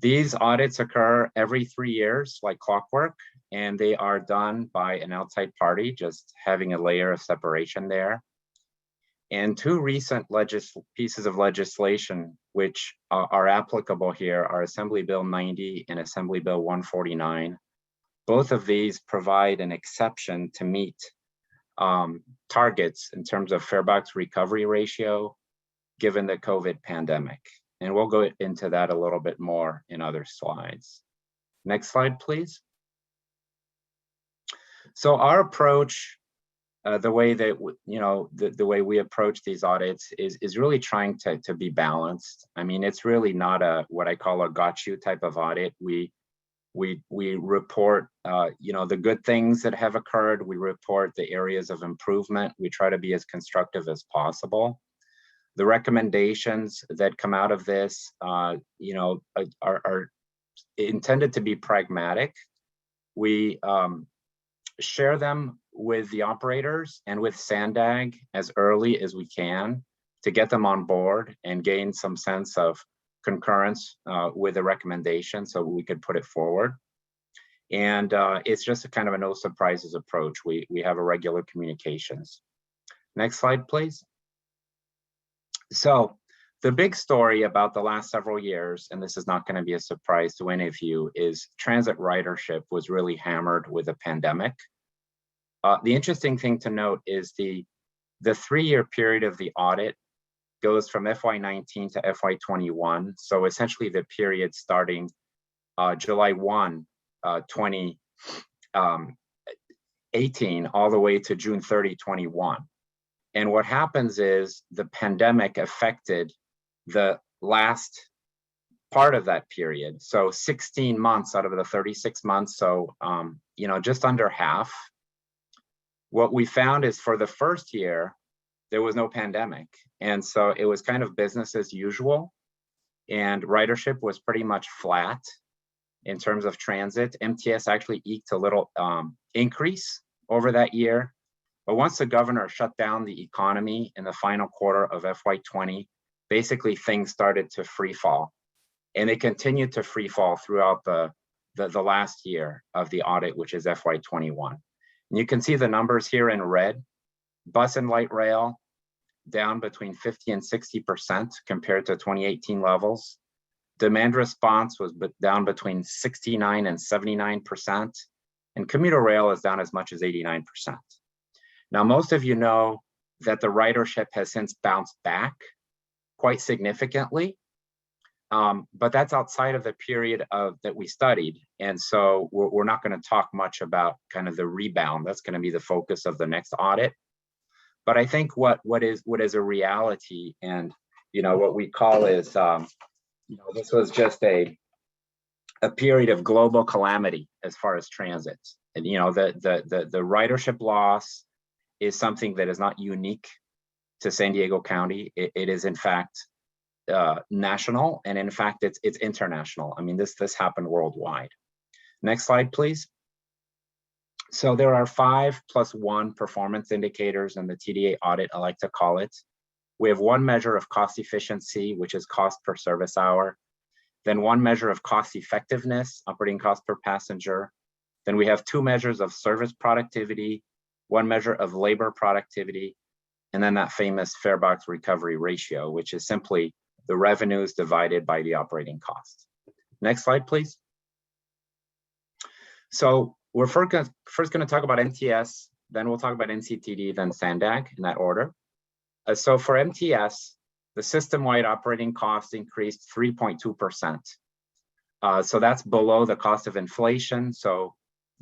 These audits occur every 3 years, like clockwork, and they are done by an outside party, just having a layer of separation there. And 2 recent pieces of legislation which are applicable here are Assembly Bill 90 and Assembly Bill 149. Both of these provide an exception to meet targets in terms of farebox recovery ratio, given the COVID pandemic. And we'll go into that a little bit more in other slides. Next slide, please. So our approach, the way that, the way we approach these audits is really trying to be balanced. I mean, it's really not what I call a got you type of audit. We report, the good things that have occurred. We report the areas of improvement. We try to be as constructive as possible. The recommendations that come out of this, are intended to be pragmatic. We share them with the operators and with SANDAG as early as we can to get them on board and gain some sense of concurrence with the recommendation so we could put it forward. And it's just a kind of a no surprises approach. We have a regular communications. Next slide, please. So the big story about the last several years, and this is not going to be a surprise to any of you, is transit ridership was really hammered with the pandemic. The interesting thing to note is the 3-year period of the audit goes from FY19 to FY21. So essentially the period starting July 1, 2018, all the way to June 30, 21. And what happens is the pandemic affected the last part of that period. So 16 months out of the 36 months. So, just under half. What we found is for the first year, there was no pandemic. And so it was kind of business as usual. And ridership was pretty much flat in terms of transit. MTS actually eked a little increase over that year. But once the governor shut down the economy in the final quarter of FY20, basically things started to free fall. And they continued to free fall throughout the last year of the audit, which is FY21. You can see the numbers here in red. Bus and light rail down between 50 and 60% compared to 2018 levels. Demand response was down between 69 and 79%, and commuter rail is down as much as 89%. Now, most of you know that the ridership has since bounced back quite significantly, but that's outside of the period that we studied. And so we're not going to talk much about kind of the rebound. That's going to be the focus of the next audit. But I think what is a reality, and what we call is this was just a period of global calamity as far as transit. And the ridership loss is something that is not unique to San Diego County. It is in fact national, and in fact it's international. I mean, this happened worldwide. Next slide, please. So there are 5+1 performance indicators in the TDA audit, I like to call it. We have one measure of cost efficiency, which is cost per service hour. Then one measure of cost effectiveness, operating cost per passenger. Then we have two measures of service productivity, one measure of labor productivity, and then that famous Farebox recovery ratio, which is simply the revenues divided by the operating costs. Next slide, please. So we're first going to talk about MTS, then we'll talk about NCTD, then SANDAG in that order. So for MTS, the system-wide operating cost increased 3.2%. So that's below the cost of inflation. So,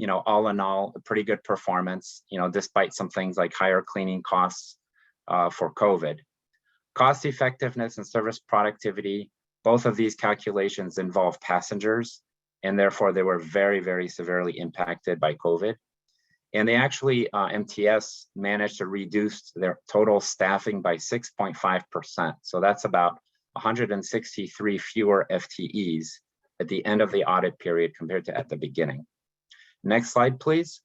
all in all, a pretty good performance, despite some things like higher cleaning costs for COVID. Cost effectiveness and service productivity, both of these calculations involve passengers, and therefore they were very, very severely impacted by COVID. And they actually, MTS managed to reduce their total staffing by 6.5%. So that's about 163 fewer FTEs at the end of the audit period compared to at the beginning. Next slide, please.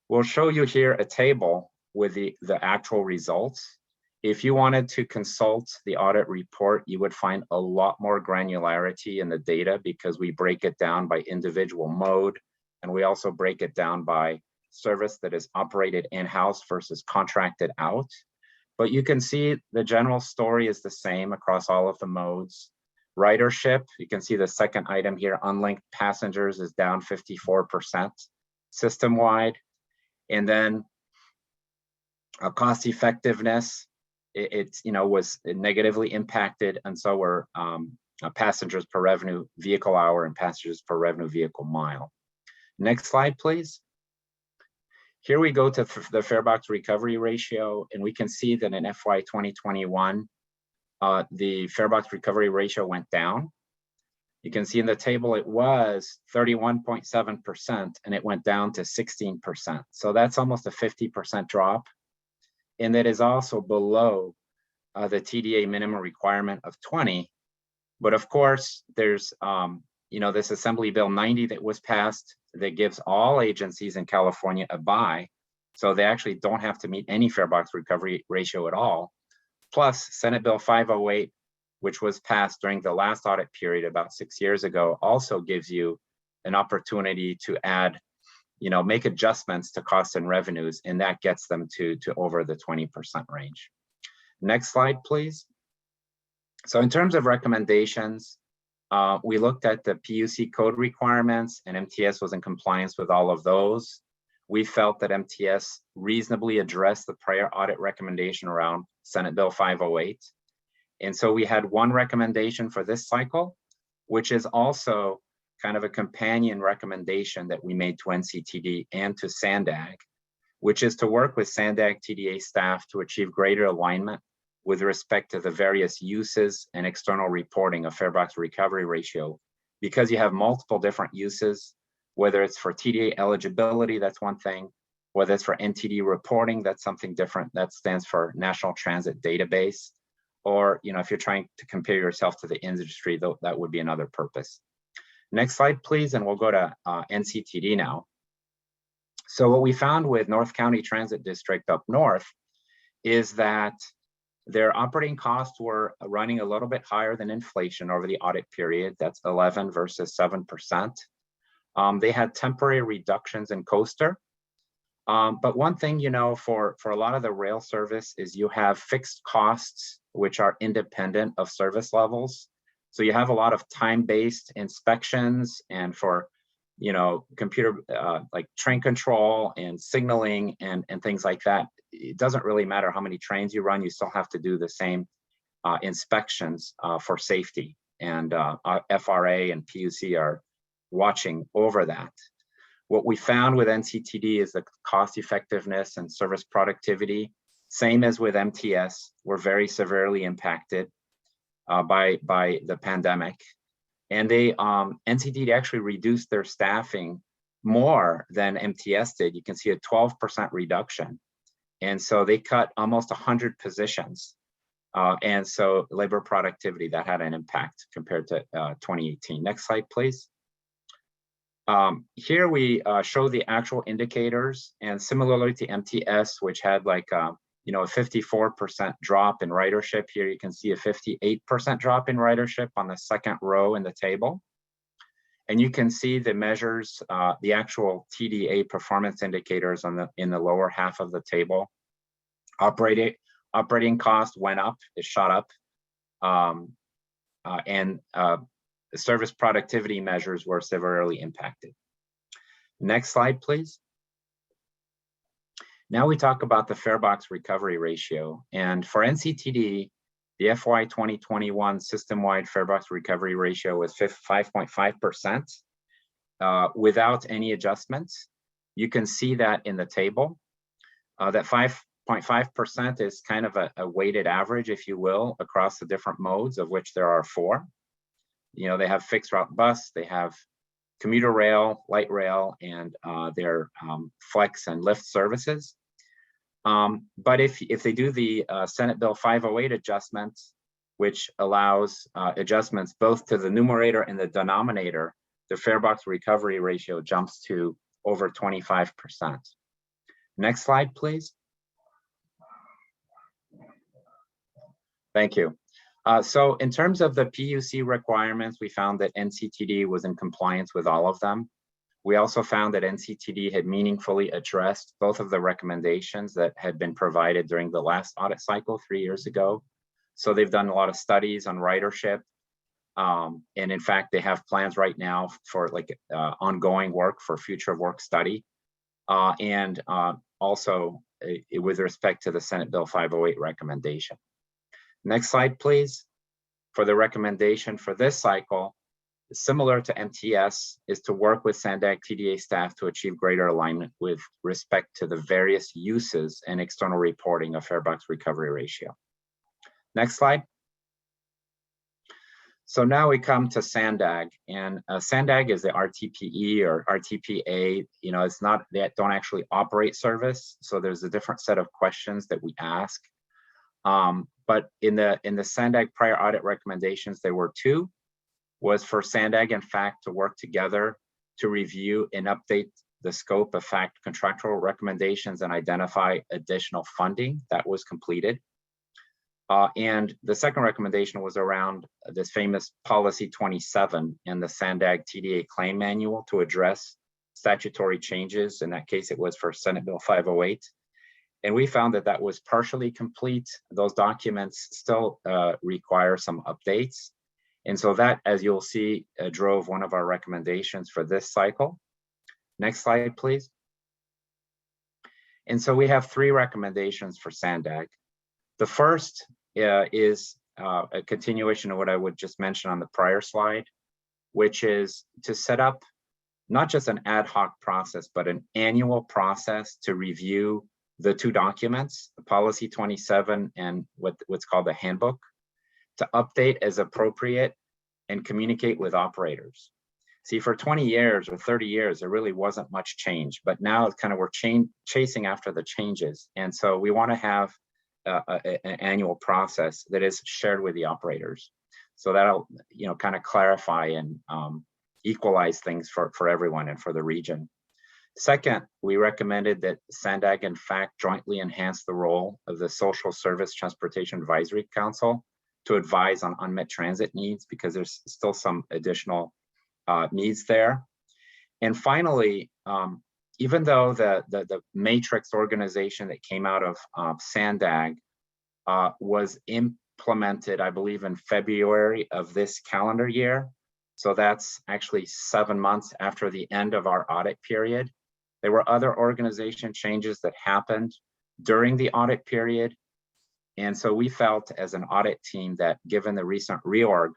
We'll show you here a table with the actual results. If you wanted to consult the audit report, you would find a lot more granularity in the data because we break it down by individual mode, and we also break it down by service that is operated in-house versus contracted out. But you can see the general story is the same across all of the modes. Ridership, you can see the second item here, unlinked passengers is down 54% system-wide. And then cost effectiveness, it was negatively impacted, and so were passengers per revenue vehicle hour and passengers per revenue vehicle mile. Next slide, please. Here we go to the Farebox recovery ratio, and we can see that in FY 2021, the Farebox recovery ratio went down. You can see in the table it was 31.7%, and it went down to 16%. So that's almost a 50% drop. And that is also below the TDA minimum requirement of 20. But of course, there's this Assembly Bill 90 that was passed that gives all agencies in California a buy. So they actually don't have to meet any Farebox recovery ratio at all. Plus Senate Bill 508, which was passed during the last audit period about 6 years ago, also gives you an opportunity to add, make adjustments to costs and revenues, and that gets them to over the 20% range. Next slide, please. So in terms of recommendations, we looked at the PUC code requirements, and MTS was in compliance with all of those. We felt that MTS reasonably addressed the prior audit recommendation around Senate Bill 508. And so we had one recommendation for this cycle, which is also kind of a companion recommendation that we made to NCTD and to SANDAG, which is to work with SANDAG TDA staff to achieve greater alignment with respect to the various uses and external reporting of Farebox recovery ratio, because you have multiple different uses, whether it's for TDA eligibility, that's one thing, whether it's for NTD reporting, that's something different, that stands for National Transit Database, or if you're trying to compare yourself to the industry, that would be another purpose. Next slide, please, and we'll go to NCTD now. So what we found with North County Transit District up north is that their operating costs were running a little bit higher than inflation over the audit period. That's 11 versus 7%. They had temporary reductions in coaster. But one thing, you know, for a lot of the rail service is you have fixed costs, which are independent of service levels. So you have a lot of time-based inspections, and for, you know, computer like train control and signaling and things like that, it doesn't really matter how many trains you run, you still have to do the same inspections for safety. And FRA and PUC are watching over that. What we found with NCTD is the cost effectiveness and service productivity, same as with MTS, were very severely impacted by the pandemic. And they NCTD actually reduced their staffing more than MTS did. You can see a 12% reduction. And so they cut almost 100 positions. And so labor productivity, that had an impact compared to 2018. Next slide, please. Here we show the actual indicators, and similarly to MTS, which had like you know, a 54% drop in ridership. Here you can see a 58% drop in ridership on the second row in the table. And you can see the measures, the actual TDA performance indicators on in the lower half of the table. Operating cost went up, it shot up, and the service productivity measures were severely impacted. Next slide, please. Now we talk about the Farebox recovery ratio. And for NCTD, the FY 2021 system-wide Farebox recovery ratio was 5.5% without any adjustments. You can see that in the table. That 5.5% is kind of a weighted average, if you will, across the different modes, of which there are 4. You know, they have fixed route bus, they have commuter rail, light rail, and their flex and lift services. But if they do the Senate Bill 508 adjustments, which allows adjustments both to the numerator and the denominator, the Farebox recovery ratio jumps to over 25%. Next slide, please. Thank you. So in terms of the PUC requirements, we found that NCTD was in compliance with all of them. We also found that NCTD had meaningfully addressed both of the recommendations that had been provided during the last audit cycle 3 years ago. So they've done a lot of studies on ridership. And in fact, they have plans right now for like ongoing work for future work study. And also with respect to the Senate Bill 508 recommendation. Next slide, please. For the recommendation for this cycle, similar to MTS, is to work with SANDAG TDA staff to achieve greater alignment with respect to the various uses and external reporting of Farebox recovery ratio. Next slide. So now we come to SANDAG, and SANDAG is the RTPE or RTPA. You know, it's not, they don't actually operate service, so there's a different set of questions that we ask. But in the SANDAG prior audit recommendations, there were 2. Was for SANDAG and FACT to work together to review and update the scope of FACT contractual recommendations and identify additional funding. That was completed. And the second recommendation was around this famous policy 27 in the SANDAG TDA claim manual to address statutory changes. In that case, it was for Senate Bill 508. And we found that that was partially complete. Those documents still require some updates. And so that, as you'll see, drove one of our recommendations for this cycle. Next slide, please. And so we have 3 recommendations for SANDAG. The first is a continuation of what I would just mention on the prior slide, which is to set up not just an ad hoc process, but an annual process to review the 2 documents, the policy 27 and what's called the handbook, to update as appropriate and communicate with operators. See, for 20 years or 30 years, there really wasn't much change, but now it's kind of we're chasing after the changes. And so we want to have an annual process that is shared with the operators. So that'll, you know, kind of clarify and equalize things for everyone and for the region. Second, we recommended that SANDAG and FACT jointly enhance the role of the Social Service Transportation Advisory Council to advise on unmet transit needs, because there's still some additional needs there. And finally, even though the matrix organization that came out of SANDAG was implemented, I believe, in February of this calendar year. So that's actually 7 months after the end of our audit period. There were other organization changes that happened during the audit period. And so we felt as an audit team that given the recent reorg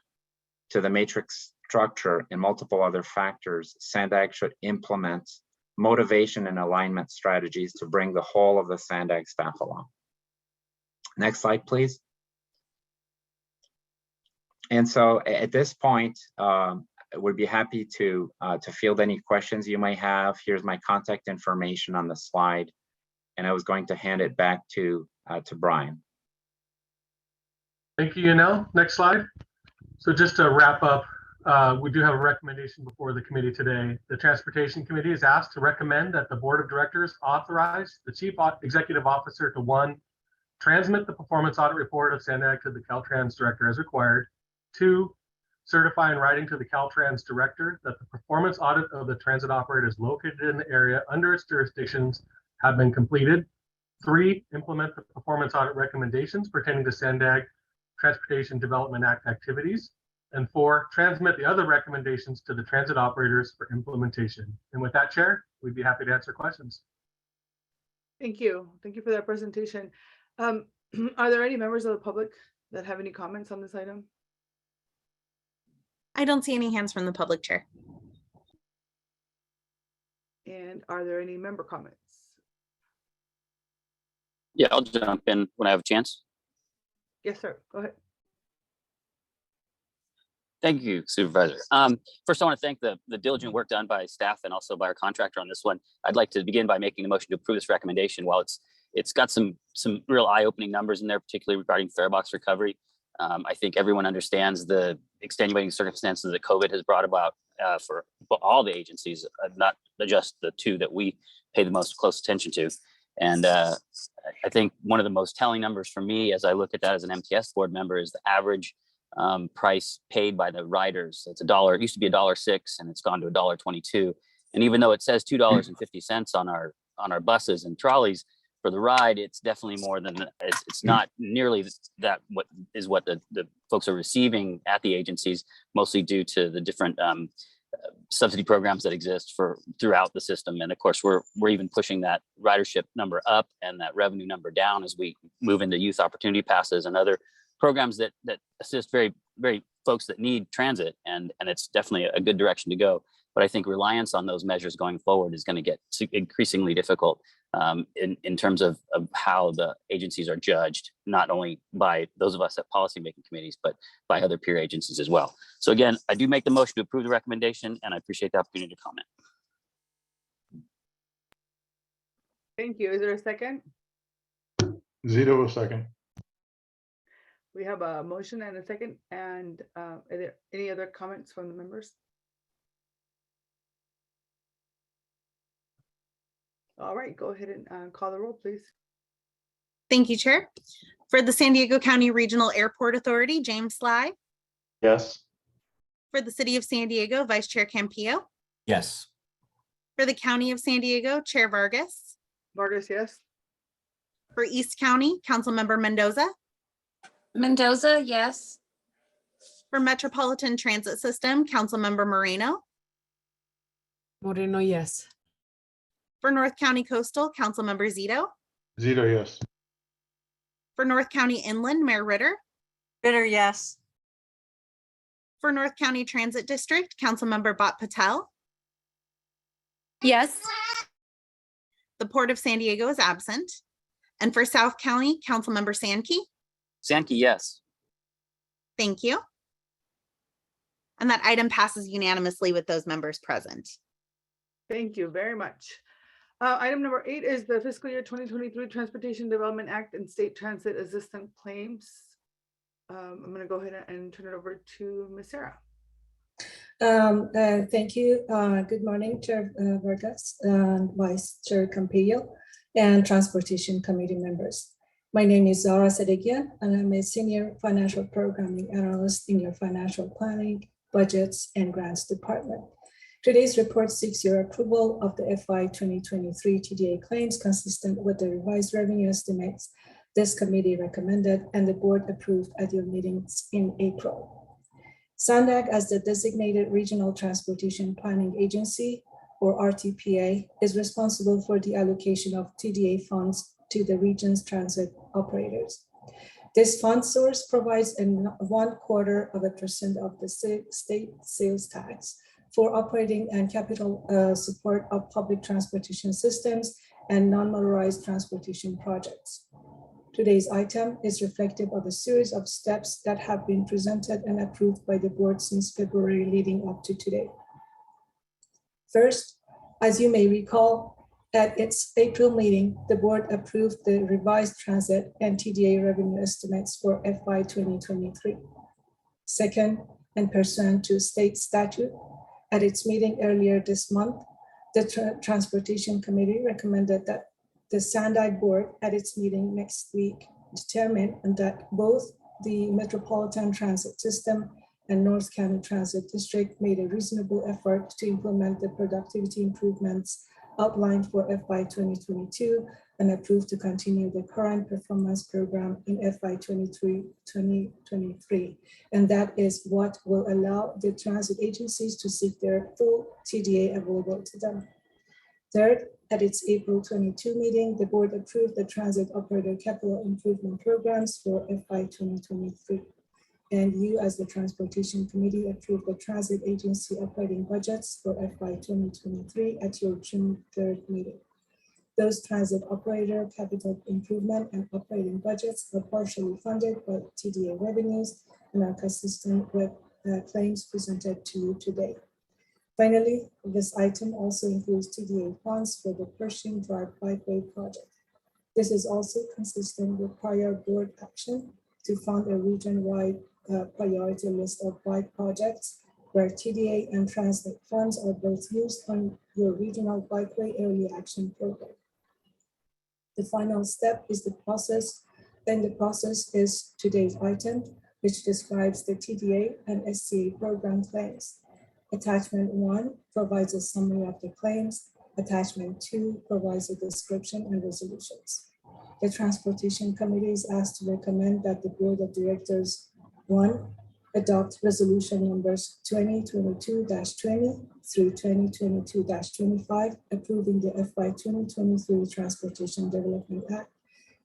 to the matrix structure and multiple other factors, SANDAG should implement motivation and alignment strategies to bring the whole of the SANDAG staff along. Next slide, please. And so at this point, would be happy to field any questions you may have. Here's my contact information on the slide, and I was going to hand it back to Brian. Thank you, Yanel. Next slide. So just to wrap up, we do have a recommendation before the committee today. The Transportation Committee is asked to recommend that the Board of Directors authorize the Chief Executive Officer to 1, transmit the performance audit report of SANDAG to the Caltrans Director as required. 2, certify in writing to the Caltrans Director that the performance audit of the transit operators located in the area under its jurisdictions have been completed. 3, implement the performance audit recommendations pertaining to SANDAG Transportation Development Act activities. And 4, transmit the other recommendations to the transit operators for implementation. And with that, Chair, we'd be happy to answer questions. Thank you. Thank you for that presentation. Are there any members of the public that have any comments on this item? I don't see any hands from the public, Chair. And are there any member comments? Yeah, I'll jump in when I have a chance. Yes, sir. Go ahead. Thank you, Supervisor. First, I want to thank the diligent work done by staff and also by our contractor on this one. I'd like to begin by making a motion to approve this recommendation. While it's got some real eye-opening numbers in there, particularly regarding Farebox recovery. I think everyone understands the extenuating circumstances that COVID has brought about for all the agencies, not just the 2 that we pay the most close attention to. And I think one of the most telling numbers for me as I look at that as an MTS board member is the average price paid by the riders. It's $1. It used to be $1.06 and it's gone to $1.22. And even though it says $2.50 on our buses and trolleys for the ride, it's definitely more than it's not nearly that what the folks are receiving at the agencies, mostly due to the different subsidy programs that exist throughout the system. And of course, we're even pushing that ridership number up and that revenue number down as we move into youth opportunity passes and other programs that assist very, very folks that need transit. And it's definitely a good direction to go. But I think reliance on those measures going forward is going to get increasingly difficult in terms of how the agencies are judged, not only by those of us at policymaking committees, but by other peer agencies as well. So again, I do make the motion to approve the recommendation, and I appreciate the opportunity to comment. Thank you. Is there a second? Zito, a second. We have a motion and a second. And are there any other comments from the members? All right, go ahead and call the roll, please. Thank you, Chair. For the San Diego County Regional Airport Authority, James Sly. Yes. For the City of San Diego, Vice Chair Campillo. Yes. For the County of San Diego, Chair Vargas. Vargas, yes. For East County, Councilmember Mendoza. Mendoza, yes. For Metropolitan Transit System, Councilmember Moreno. Moreno, yes. For North County Coastal, Councilmember Zito. Zito, yes. For North County Inland, Mayor Ritter. Ritter, yes. For North County Transit District, Councilmember Bhat Patel. Yes. The Port of San Diego is absent. And for South County, Councilmember Sankey. Sankey, yes. Thank you. And that item passes unanimously with those members present. Thank you very much. Item number 8 is the fiscal year 2023 Transportation Development Act and State Transit Assistance Claims. I'm going to go ahead and turn it over to Ms. Sarah. Thank you. Good morning, Chair Vargas, Vice Chair Campillo, and Transportation Committee members. My name is Zara Sedegian, and I'm a Senior Financial Programming Analyst in your Financial Planning, Budgets, and Grants Department. Today's report seeks your approval of the FY 2023 TDA claims consistent with the revised revenue estimates this committee recommended and the board approved at your meetings in April. SANDAG, as the designated regional transportation planning agency, or RTPA, is responsible for the allocation of TDA funds to the region's transit operators. This fund source provides 1/4% of the state sales tax for operating and capital support of public transportation systems and non-motorized transportation projects. Today's item is reflective of a series of steps that have been presented and approved by the board since February leading up to today. First, as you may recall, at its April meeting, the board approved the revised transit and TDA revenue estimates for FY 2023. Second, and pursuant to state statute, at its meeting earlier this month, the Transportation Committee recommended that the SANDAG board at its meeting next week determine that both the Metropolitan Transit System and North County Transit District made a reasonable effort to implement the productivity improvements outlined for FY 2022 and approved to continue the current performance program in FY 2023. And that is what will allow the transit agencies to seek their full TDA available to them. Third, at its April 22 meeting, the board approved the transit operator capital improvement programs for FY 2023. And you, as the Transportation Committee, approved the transit agency operating budgets for FY 2023 at your June 3rd meeting. Those transit operator capital improvement and operating budgets are partially funded by TDA revenues and are consistent with claims presented to you today. Finally, this item also includes TDA funds for the Pershing Drive Bikeway project. This is also consistent with prior board action to fund a region-wide priority list of bike projects where TDA and transit funds are both used on your regional bikeway early action program. The final step is the process, and the process is today's item, which describes the TDA and SCA program claims. Attachment 1 provides a summary of the claims. Attachment 2 provides a description and resolutions. The Transportation Committee is asked to recommend that the Board of Directors 1, adopt resolution numbers 2022-20 through 2022-25, approving the FY 2023 Transportation Development Act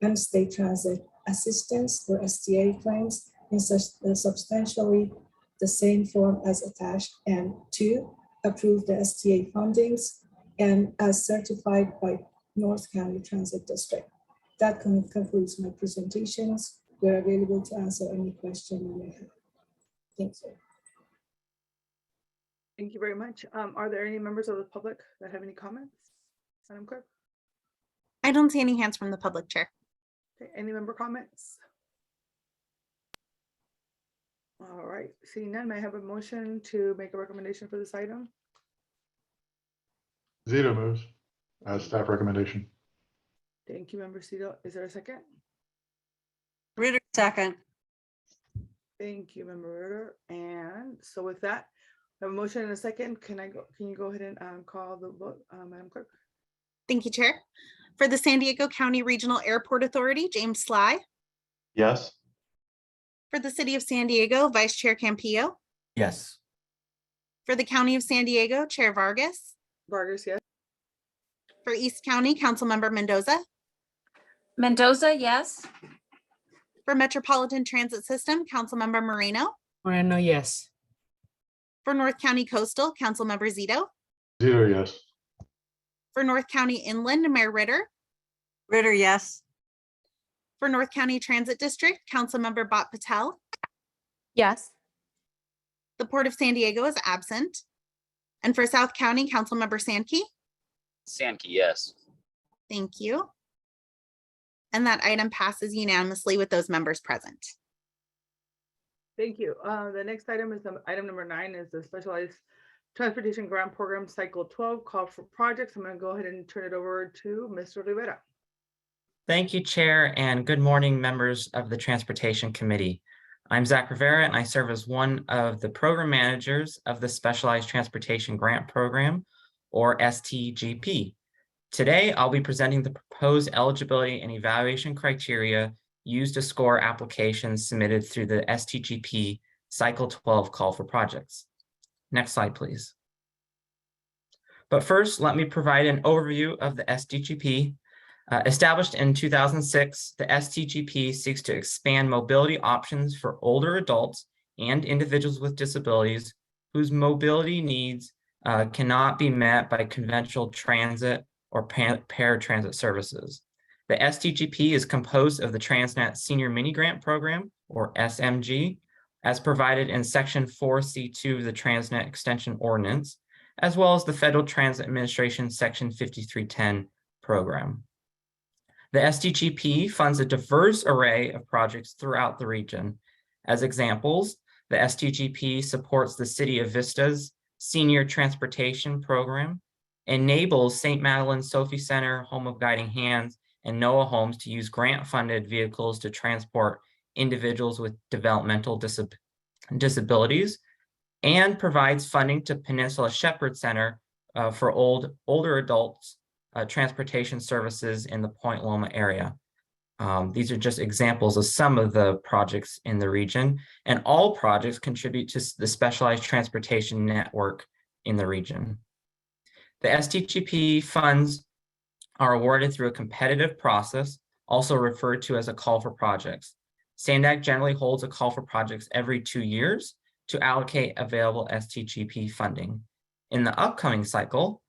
and State Transit Assistance or STA claims in substantially the same form as attached, and 2, approve the STA fundings and as certified by North County Transit District. That concludes my presentations. We're available to answer any question you may have. Thank you. Thank you very much. Are there any members of the public that have any comments? Madam Clerk? I don't see any hands from the public, Chair. Okay, any member comments? All right, seeing none, may I have a motion to make a recommendation for this item? Zito moves as staff recommendation. Thank you, Member Cito. Is there a second? Ritter, second. Thank you, Member Ritter. And so with that, I have a motion and a second. Can you go ahead and call the vote, Madam Clerk? Thank you, Chair. For the San Diego County Regional Airport Authority, James Sly. Yes. For the City of San Diego, Vice Chair Campillo. Yes. For the County of San Diego, Chair Vargas. Vargas, yes. For East County, Councilmember Mendoza. Mendoza, yes. For Metropolitan Transit System, Councilmember Moreno. Moreno, yes. For North County Coastal, Councilmember Zito. Zito, yes. For North County Inland, Mayor Ritter. Ritter, yes. For North County Transit District, Councilmember Bhat Patel. Yes. The Port of San Diego is absent. And for South County, Councilmember Sankey. Sankey, yes. Thank you. And that item passes unanimously with those members present. Thank you. The next item is item number 9 is the Specialized Transportation Grant Program Cycle 12 call for projects. I'm going to go ahead and turn it over to Mr. Rivera. Thank you, Chair, and good morning, members of the Transportation Committee. I'm Zach Rivera, and I serve as one of the program managers of the Specialized Transportation Grant Program, or STGP. Today, I'll be presenting the proposed eligibility and evaluation criteria used to score applications submitted through the STGP Cycle 12 call for projects. Next slide, please. But first, let me provide an overview of the STGP. Established in 2006, the STGP seeks to expand mobility options for older adults and individuals with disabilities whose mobility needs cannot be met by conventional transit or paratransit services. The STGP is composed of the Transnet Senior Mini Grant Program, or SMG, as provided in Section 4C2 of the Transnet Extension Ordinance, as well as the Federal Transit Administration Section 5310 program. The STGP funds a diverse array of projects throughout the region. As examples, the STGP supports the City of Vista's Senior Transportation Program, enables St. Madeleine Sophie Center, Home of Guiding Hands, and Noah Homes to use grant-funded vehicles to transport individuals with developmental disabilities, and provides funding to Peninsula Shepherd Center for older adults transportation services in the Point Loma area. These are just examples of some of the projects in the region, and all projects contribute to the specialized transportation network in the region. The STGP funds are awarded through a competitive process, also referred to as a call for projects. SANDAG generally holds a call for projects every 2 years to allocate available STGP funding. In the upcoming cycle,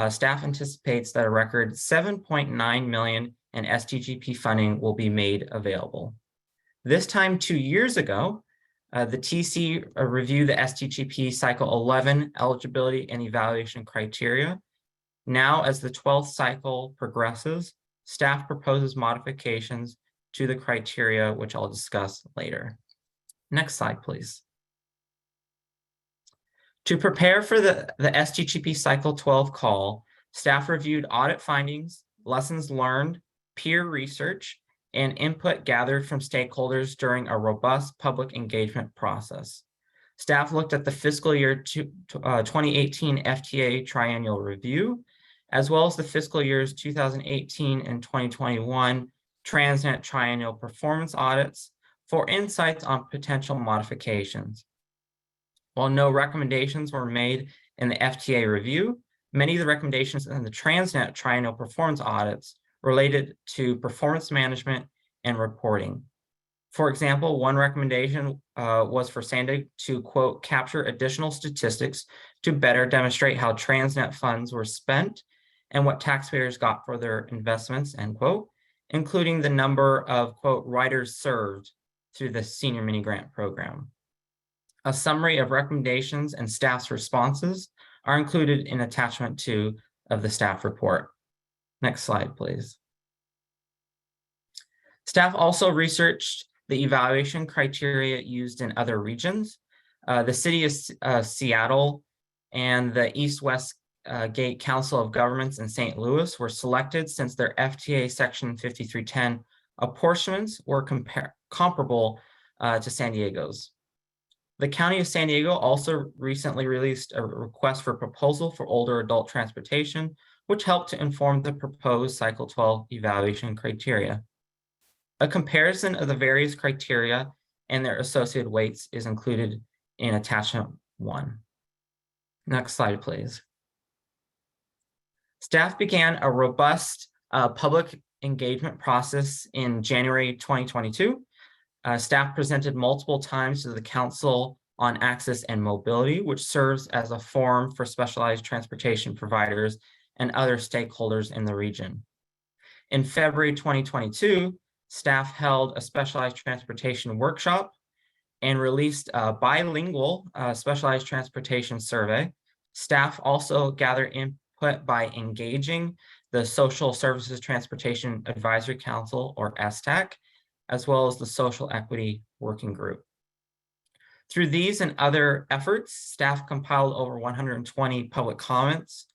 staff anticipates that a record $7.9 million in STGP funding will be made available. This time 2 years ago, the TC reviewed the STGP Cycle 11 eligibility and evaluation criteria. Now, as the 12th cycle progresses, staff proposes modifications to the criteria, which I'll discuss later. Next slide, please. To prepare for the STGP Cycle 12 call, staff reviewed audit findings, lessons learned, peer research, and input gathered from stakeholders during a robust public engagement process. Staff looked at the fiscal year 2018 FTA triennial review, as well as the fiscal years 2018 and 2021 Transnet triennial performance audits for insights on potential modifications. While no recommendations were made in the FTA review, many of the recommendations in the Transnet triennial performance audits related to performance management and reporting. For example, one recommendation was for SANDAG to, quote, capture additional statistics to better demonstrate how Transnet funds were spent and what taxpayers got for their investments, end quote, including the number of, quote, riders served through the Senior Mini Grant Program. A summary of recommendations and staff's responses are included in attachment 2 of the staff report. Next slide, please. Staff also researched the evaluation criteria used in other regions. The City of Seattle and the East-West Gate Council of Governments in St. Louis were selected since their FTA Section 5310 apportionments were comparable to San Diego's. The County of San Diego also recently released a request for proposal for older adult transportation, which helped to inform the proposed Cycle 12 evaluation criteria. A comparison of the various criteria and their associated weights is included in attachment 1. Next slide, please. Staff began a robust public engagement process in January 2022. Staff presented multiple times to the Council on Access and Mobility, which serves as a forum for specialized transportation providers and other stakeholders in the region. In February 2022, staff held a specialized transportation workshop and released a bilingual specialized transportation survey. Staff also gathered input by engaging the Social Services Transportation Advisory Council, or STAC, as well as the Social Equity Working Group. Through these and other efforts, staff compiled over 120 public comments,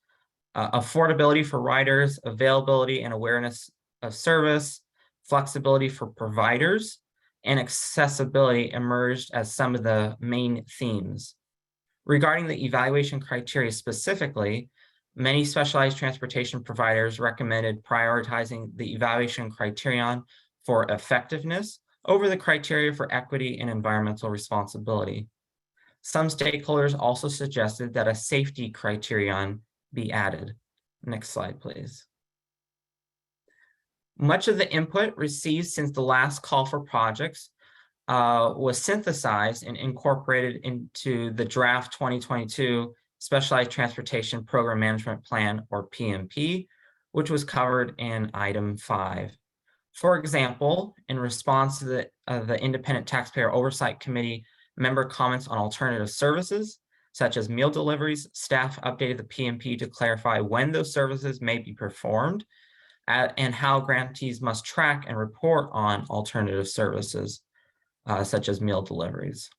affordability for riders, availability and awareness of service, flexibility for providers, and accessibility emerged as some of the main themes. Regarding the evaluation criteria specifically, many specialized transportation providers recommended prioritizing the evaluation criterion for effectiveness over the criteria for equity and environmental responsibility. Some stakeholders also suggested that a safety criterion be added. Next slide, please. Much of the input received since the last call for projects was synthesized and incorporated into the draft 2022 Specialized Transportation Program Management Plan, or PMP, which was covered in item 5. For example, in response to the Independent Taxpayer Oversight Committee member comments on alternative services, such as meal deliveries, staff updated the PMP to clarify when those services may be performed and how grantees must track and report on alternative services, such as meal deliveries.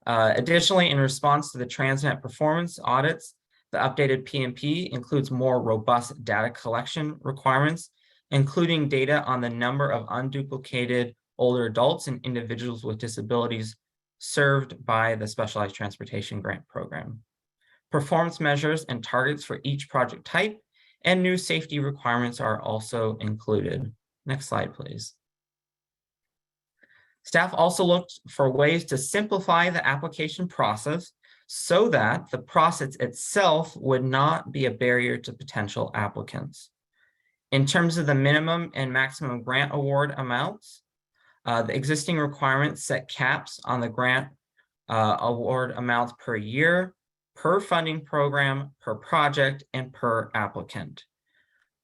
Additionally, in response to the Transnet performance audits, the updated PMP includes more robust data collection requirements, including data on the number of unduplicated older adults and individuals with disabilities served by the Specialized Transportation Grant Program. Performance measures and targets for each project type and new safety requirements are also included. Next slide, please. Staff also looked for ways to simplify the application process so that the process itself would not be a barrier to potential applicants. In terms of the minimum and maximum grant award amounts, the existing requirements set caps on the grant award amounts per year, per funding program, per project, and per applicant.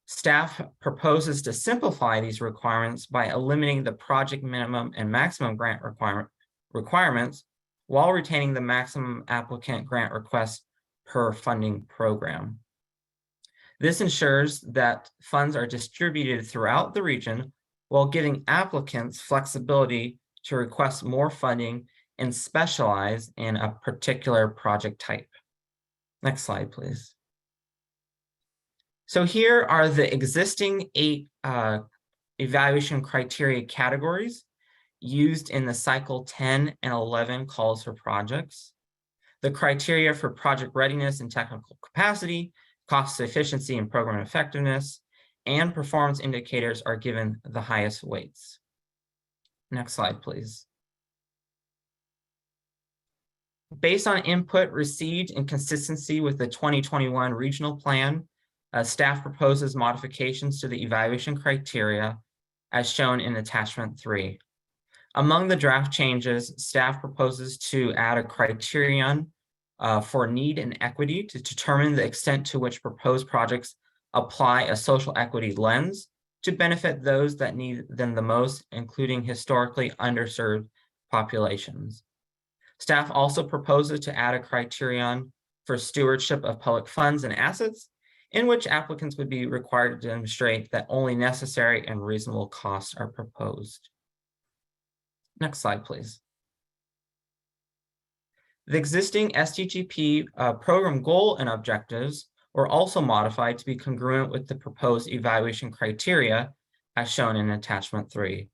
Staff proposes to simplify these requirements by eliminating the project minimum and maximum grant requirements while retaining the maximum applicant grant requests per funding program. This ensures that funds are distributed throughout the region while giving applicants flexibility to request more funding and specialize in a particular project type. Next slide, please. So here are the existing 8 evaluation criteria categories used in the cycle 10 and 11 calls for projects. The criteria for project readiness and technical capacity, cost efficiency and program effectiveness, and performance indicators are given the highest weights. Next slide, please. Based on input received in consistency with the 2021 regional plan, staff proposes modifications to the evaluation criteria as shown in attachment 3. Among the draft changes, staff proposes to add a criterion for need and equity to determine the extent to which proposed projects apply a social equity lens to benefit those that need them the most, including historically underserved populations. Staff also proposes to add a criterion for stewardship of public funds and assets, in which applicants would be required to demonstrate that only necessary and reasonable costs are proposed. Next slide, please. The existing STGP program goal and objectives were also modified to be congruent with the proposed evaluation criteria as shown in attachment 3.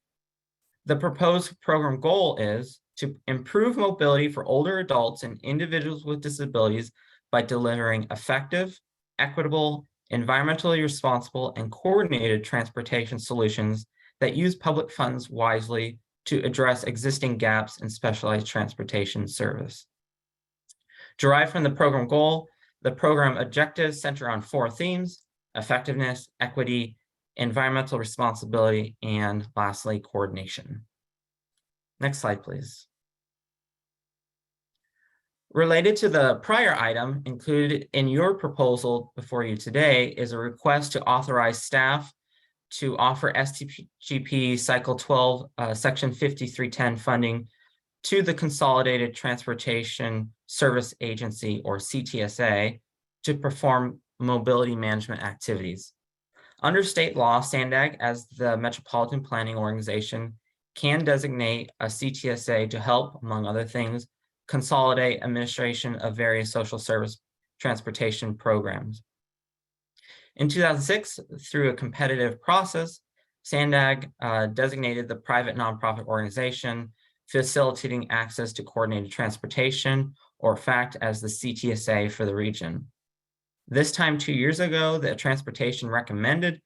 The proposed program goal is to improve mobility for older adults and individuals with disabilities by delivering effective, equitable, environmentally responsible, and coordinated transportation solutions that use public funds wisely to address existing gaps in specialized transportation service. Derived from the program goal, the program objectives center on 4 themes: effectiveness, equity, environmental responsibility, and lastly, coordination. Next slide, please. Related to the prior item, included in your proposal before you today is a request to authorize staff to offer STGP Cycle 12, Section 5310 funding to the Consolidated Transportation Service Agency, or CTSA, to perform mobility management activities. Under state law, SANDAG, as the Metropolitan Planning Organization, can designate a CTSA to help, among other things, consolidate administration of various social service transportation programs. In 2006, through a competitive process, SANDAG designated the private nonprofit organization facilitating access to coordinated transportation, or FACT, as the CTSA for the region. This time 2 years ago, the transportation recommended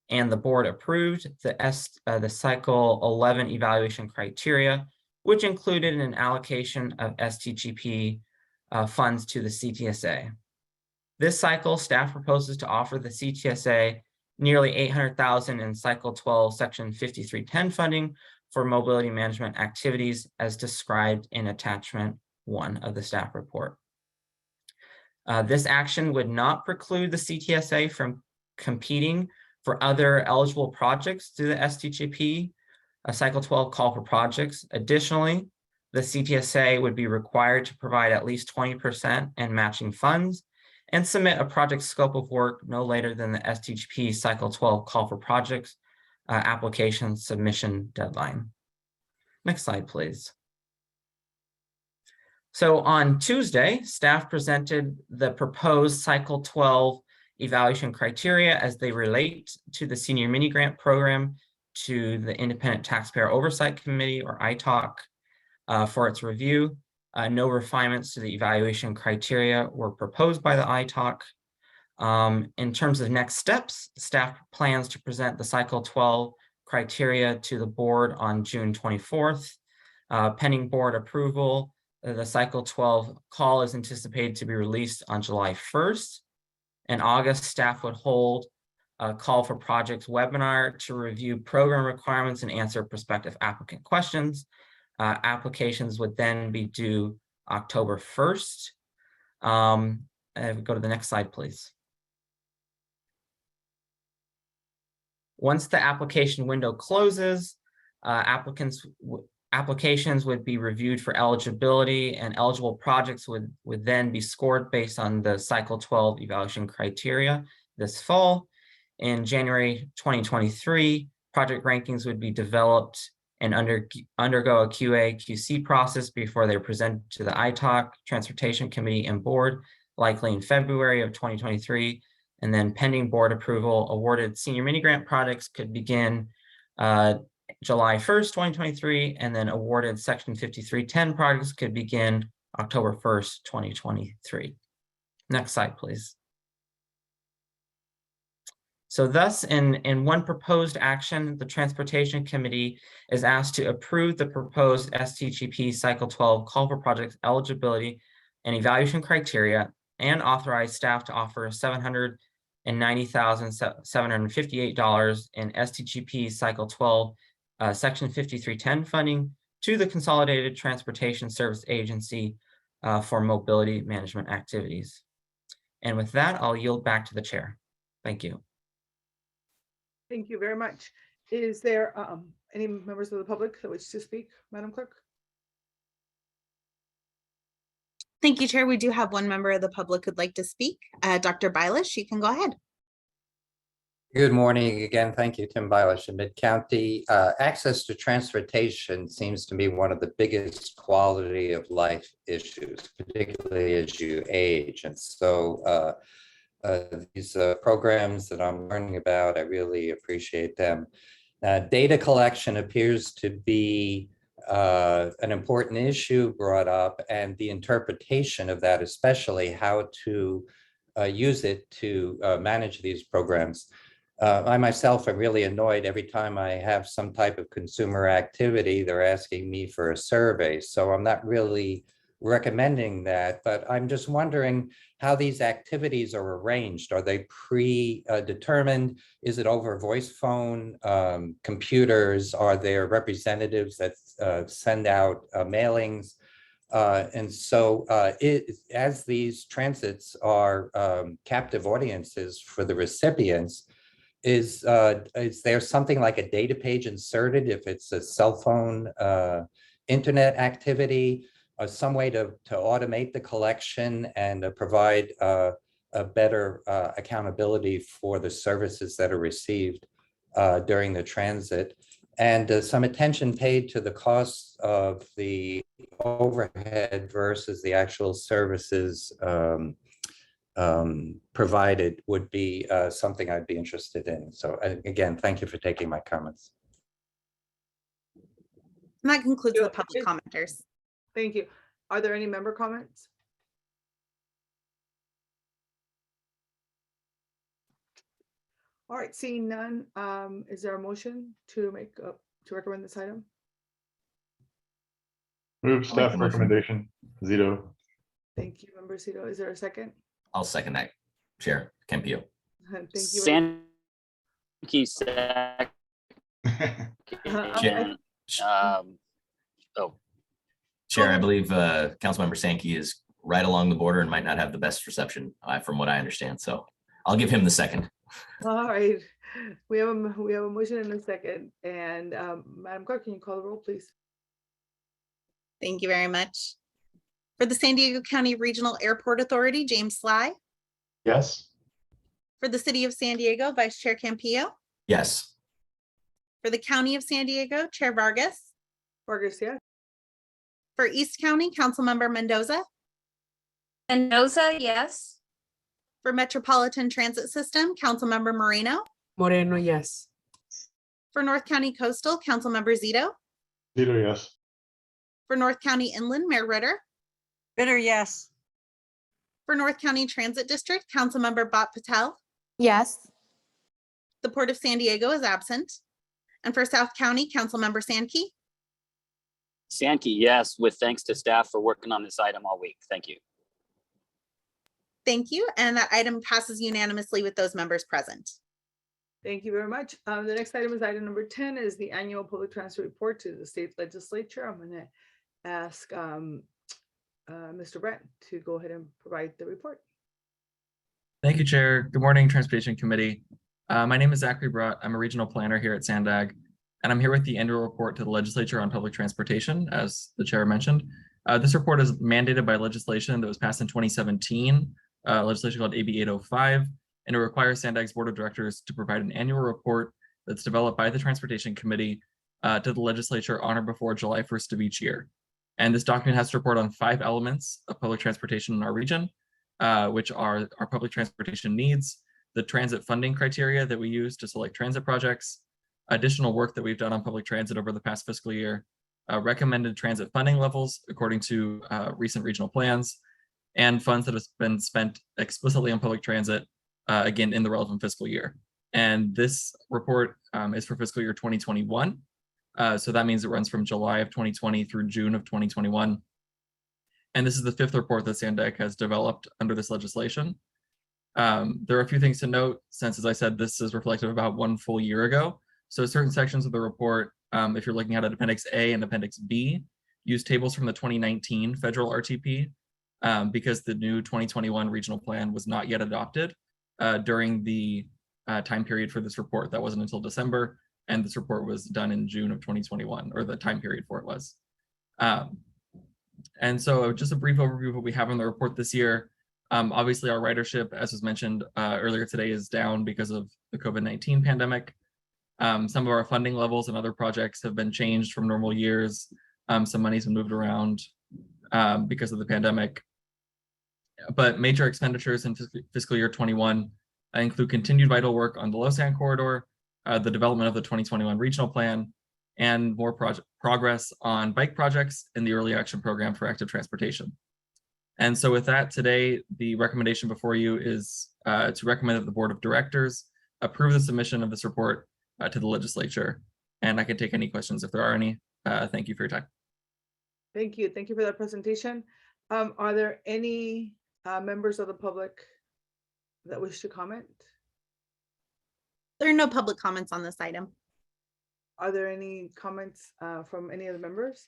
and the board approved the cycle 11 evaluation criteria, which included an allocation of STGP funds to the CTSA. This cycle, staff proposes to offer the CTSA nearly $800,000 in cycle 12, section 5310 funding for mobility management activities as described in attachment 1 of the staff report. This action would not preclude the CTSA from competing for other eligible projects through the STGP, cycle 12 call for projects. Additionally, the CTSA would be required to provide at least 20% in matching funds and submit a project scope of work no later than the STGP cycle 12 call for projects application submission deadline. Next slide, please. So on Tuesday, staff presented the proposed cycle 12 evaluation criteria as they relate to the senior mini grant program to the Independent Taxpayer Oversight Committee, or ITOC, for its review. No refinements to the evaluation criteria were proposed by the ITOC. In terms of next steps, staff plans to present the cycle 12 criteria to the board on June 24th. Pending board approval, the cycle 12 call is anticipated to be released on July 1st. In August, staff would hold a call for projects webinar to review program requirements and answer prospective applicant questions. Applications would then be due October 1st. Go to the next slide, please. Once the application window closes, applications would be reviewed for eligibility, and eligible projects would then be scored based on the cycle 12 evaluation criteria this fall. In January 2023, project rankings would be developed and undergo a QA/QC process before they're presented to the ITOC, Transportation Committee, and Board, likely in February of 2023. And then pending board approval, awarded senior mini grant projects could begin July 1st, 2023, and then awarded section 5310 projects could begin October 1st, 2023. Next slide, please. So thus, in one proposed action, the Transportation Committee is asked to approve the proposed STGP Cycle 12 call for projects eligibility and evaluation criteria, and authorize staff to offer $790,758 in STGP Cycle 12 Section 5310 funding to the Consolidated Transportation Service Agency for mobility management activities. And with that, I'll yield back to the chair. Thank you. Thank you very much. Is there any members of the public that wish to speak, Madam Clerk? Thank you, Chair. We do have one member of the public who'd like to speak. Dr. Bailish, you can go ahead. Good morning again. Thank you, Tim Bailish in Mid-County. Access to transportation seems to be one of the biggest quality of life issues, particularly as you age. And so these programs that I'm learning about, I really appreciate them. Data collection appears to be an important issue brought up, and the interpretation of that, especially how to use it to manage these programs. I myself am really annoyed every time I have some type of consumer activity, they're asking me for a survey. So I'm not really recommending that, but I'm just wondering how these activities are arranged. Are they predetermined? Is it over voice phone, computers? Are there representatives that send out mailings? And so as these transits are captive audiences for the recipients, is there something like a data page inserted if it's a cell phone internet activity? Some way to automate the collection and provide a better accountability for the services that are received during the transit, and some attention paid to the costs of the overhead versus the actual services provided would be something I'd be interested in. So again, thank you for taking my comments. And that concludes the public commenters. Thank you. Are there any member comments? All right, seeing none, is there a motion to recommend this item? Move staff recommendation, Zito. Thank you, Member Cito. Is there a second? I'll second that, Chair Campillo. Thank you. Sankey second. Chair, I believe Councilmember Sankey is right along the border and might not have the best reception from what I understand. So I'll give him the second. All right, we have a motion and a second. And Madam Clerk, can you call the roll, please? Thank you very much. For the San Diego County Regional Airport Authority, James Sly. Yes. For the City of San Diego, Vice Chair Campillo. Yes. For the County of San Diego, Chair Vargas. Vargas, yes. For East County, Councilmember Mendoza. Mendoza, yes. For Metropolitan Transit System, Councilmember Moreno. Moreno, yes. For North County Coastal, Councilmember Zito. Zito, yes. For North County Inland, Mayor Ritter. Ritter, yes. For North County Transit District, Councilmember Bhat Patel. Yes. The Port of San Diego is absent. And for South County, Councilmember Sankey. Sankey, yes, with thanks to staff for working on this item all week. Thank you. Thank you. And that item passes unanimously with those members present. Thank you very much. The next item is item number 10 is the annual public transit report to the state legislature. I'm going to ask Mr. Brent to go ahead and provide the report. Thank you, Chair. Good morning, Transportation Committee. My name is Zachary Brott. I'm a regional planner here at SANDAG, and I'm here with the annual report to the legislature on public transportation, as the chair mentioned. This report is mandated by legislation that was passed in 2017, legislation called AB 805, and it requires SANDAG's board of directors to provide an annual report that's developed by the Transportation Committee to the legislature on or before July 1st of each year. And this document has to report on 5 elements of public transportation in our region, which are our public transportation needs, the transit funding criteria that we use to select transit projects, additional work that we've done on public transit over the past fiscal year, recommended transit funding levels according to recent regional plans, and funds that have been spent explicitly on public transit, again, in the relevant fiscal year. And this report is for fiscal year 2021. So that means it runs from July of 2020 through June of 2021. And this is the 5th report that SANDAG has developed under this legislation. There are a few things to note, since, as I said, this is reflective of about 1 full year ago. So certain sections of the report, if you're looking at Appendix A and Appendix B, use tables from the 2019 federal RTP because the new 2021 regional plan was not yet adopted during the time period for this report. That wasn't until December, and this report was done in June of 2021, or the time period for it was. And so just a brief overview of what we have in the report this year. Obviously, our ridership, as was mentioned earlier today, is down because of the COVID-19 pandemic. Some of our funding levels and other projects have been changed from normal years. Some money's been moved around because of the pandemic. But major expenditures in fiscal year 21 include continued vital work on the Losan corridor, the development of the 2021 regional plan, and more progress on bike projects in the early action program for active transportation. And so with that, today, the recommendation before you is to recommend that the board of directors approve the submission of this report to the legislature. And I can take any questions if there are any. Thank you for your time. Thank you. Thank you for that presentation. Are there any members of the public that wish to comment? There are no public comments on this item. Are there any comments from any of the members?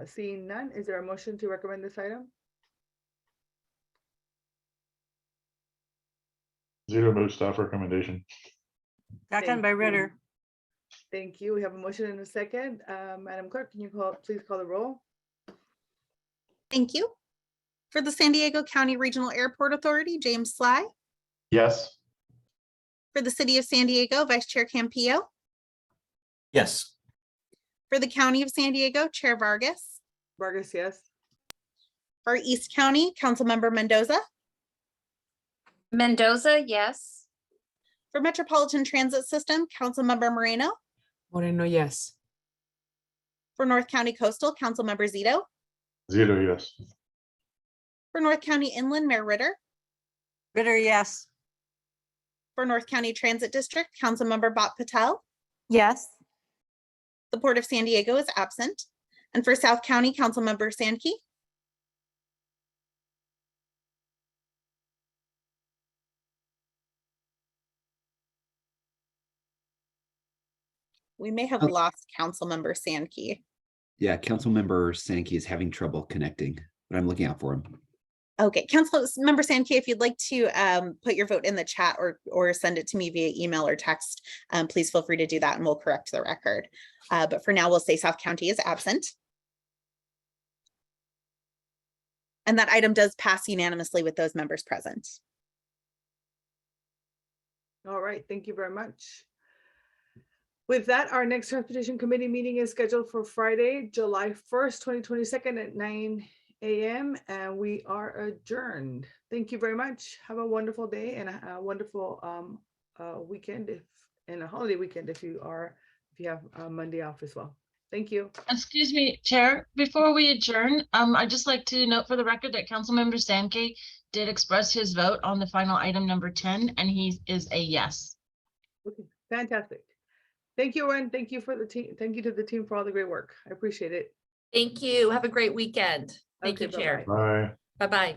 Seeing none, is there a motion to recommend this item? Zito, move staff recommendation. Second by Ritter. Thank you. We have a motion and a second. Madam Clerk, can you please call the roll? Thank you. For the San Diego County Regional Airport Authority, James Sly. Yes. For the City of San Diego, Vice Chair Campillo. Yes. For the County of San Diego, Chair Vargas. Vargas, yes. For East County, Councilmember Mendoza. Mendoza, yes. For Metropolitan Transit System, Councilmember Moreno. Moreno, yes. For North County Coastal, Councilmember Zito. Zito, yes. For North County Inland, Mayor Ritter. Ritter, yes. For North County Transit District, Councilmember Bhat Patel. Yes. The Port of San Diego is absent. And for South County, Councilmember Sankey. We may have lost Councilmember Sankey. Yeah, Councilmember Sankey is having trouble connecting, but I'm looking out for him. Okay, Councilmember Sankey, if you'd like to put your vote in the chat or send it to me via email or text, please feel free to do that and we'll correct the record. But for now, we'll say South County is absent. And that item does pass unanimously with those members present. All right, thank you very much. With that, our next Transportation Committee meeting is scheduled for Friday, July 1st, 2022 at 9 a.m. and we are adjourned. Thank you very much. Have a wonderful day and a wonderful weekend and a holiday weekend if you have Monday off as well. Thank you. Excuse me, Chair, before we adjourn, I'd just like to note for the record that Councilmember Sankey did express his vote on the final item number 10, and he is a yes. Okay, fantastic. Thank you, and thank you for the team. Thank you to the team for all the great work. I appreciate it. Thank you. Have a great weekend. Thank you, Okay, Chair. Bye. Bye-bye.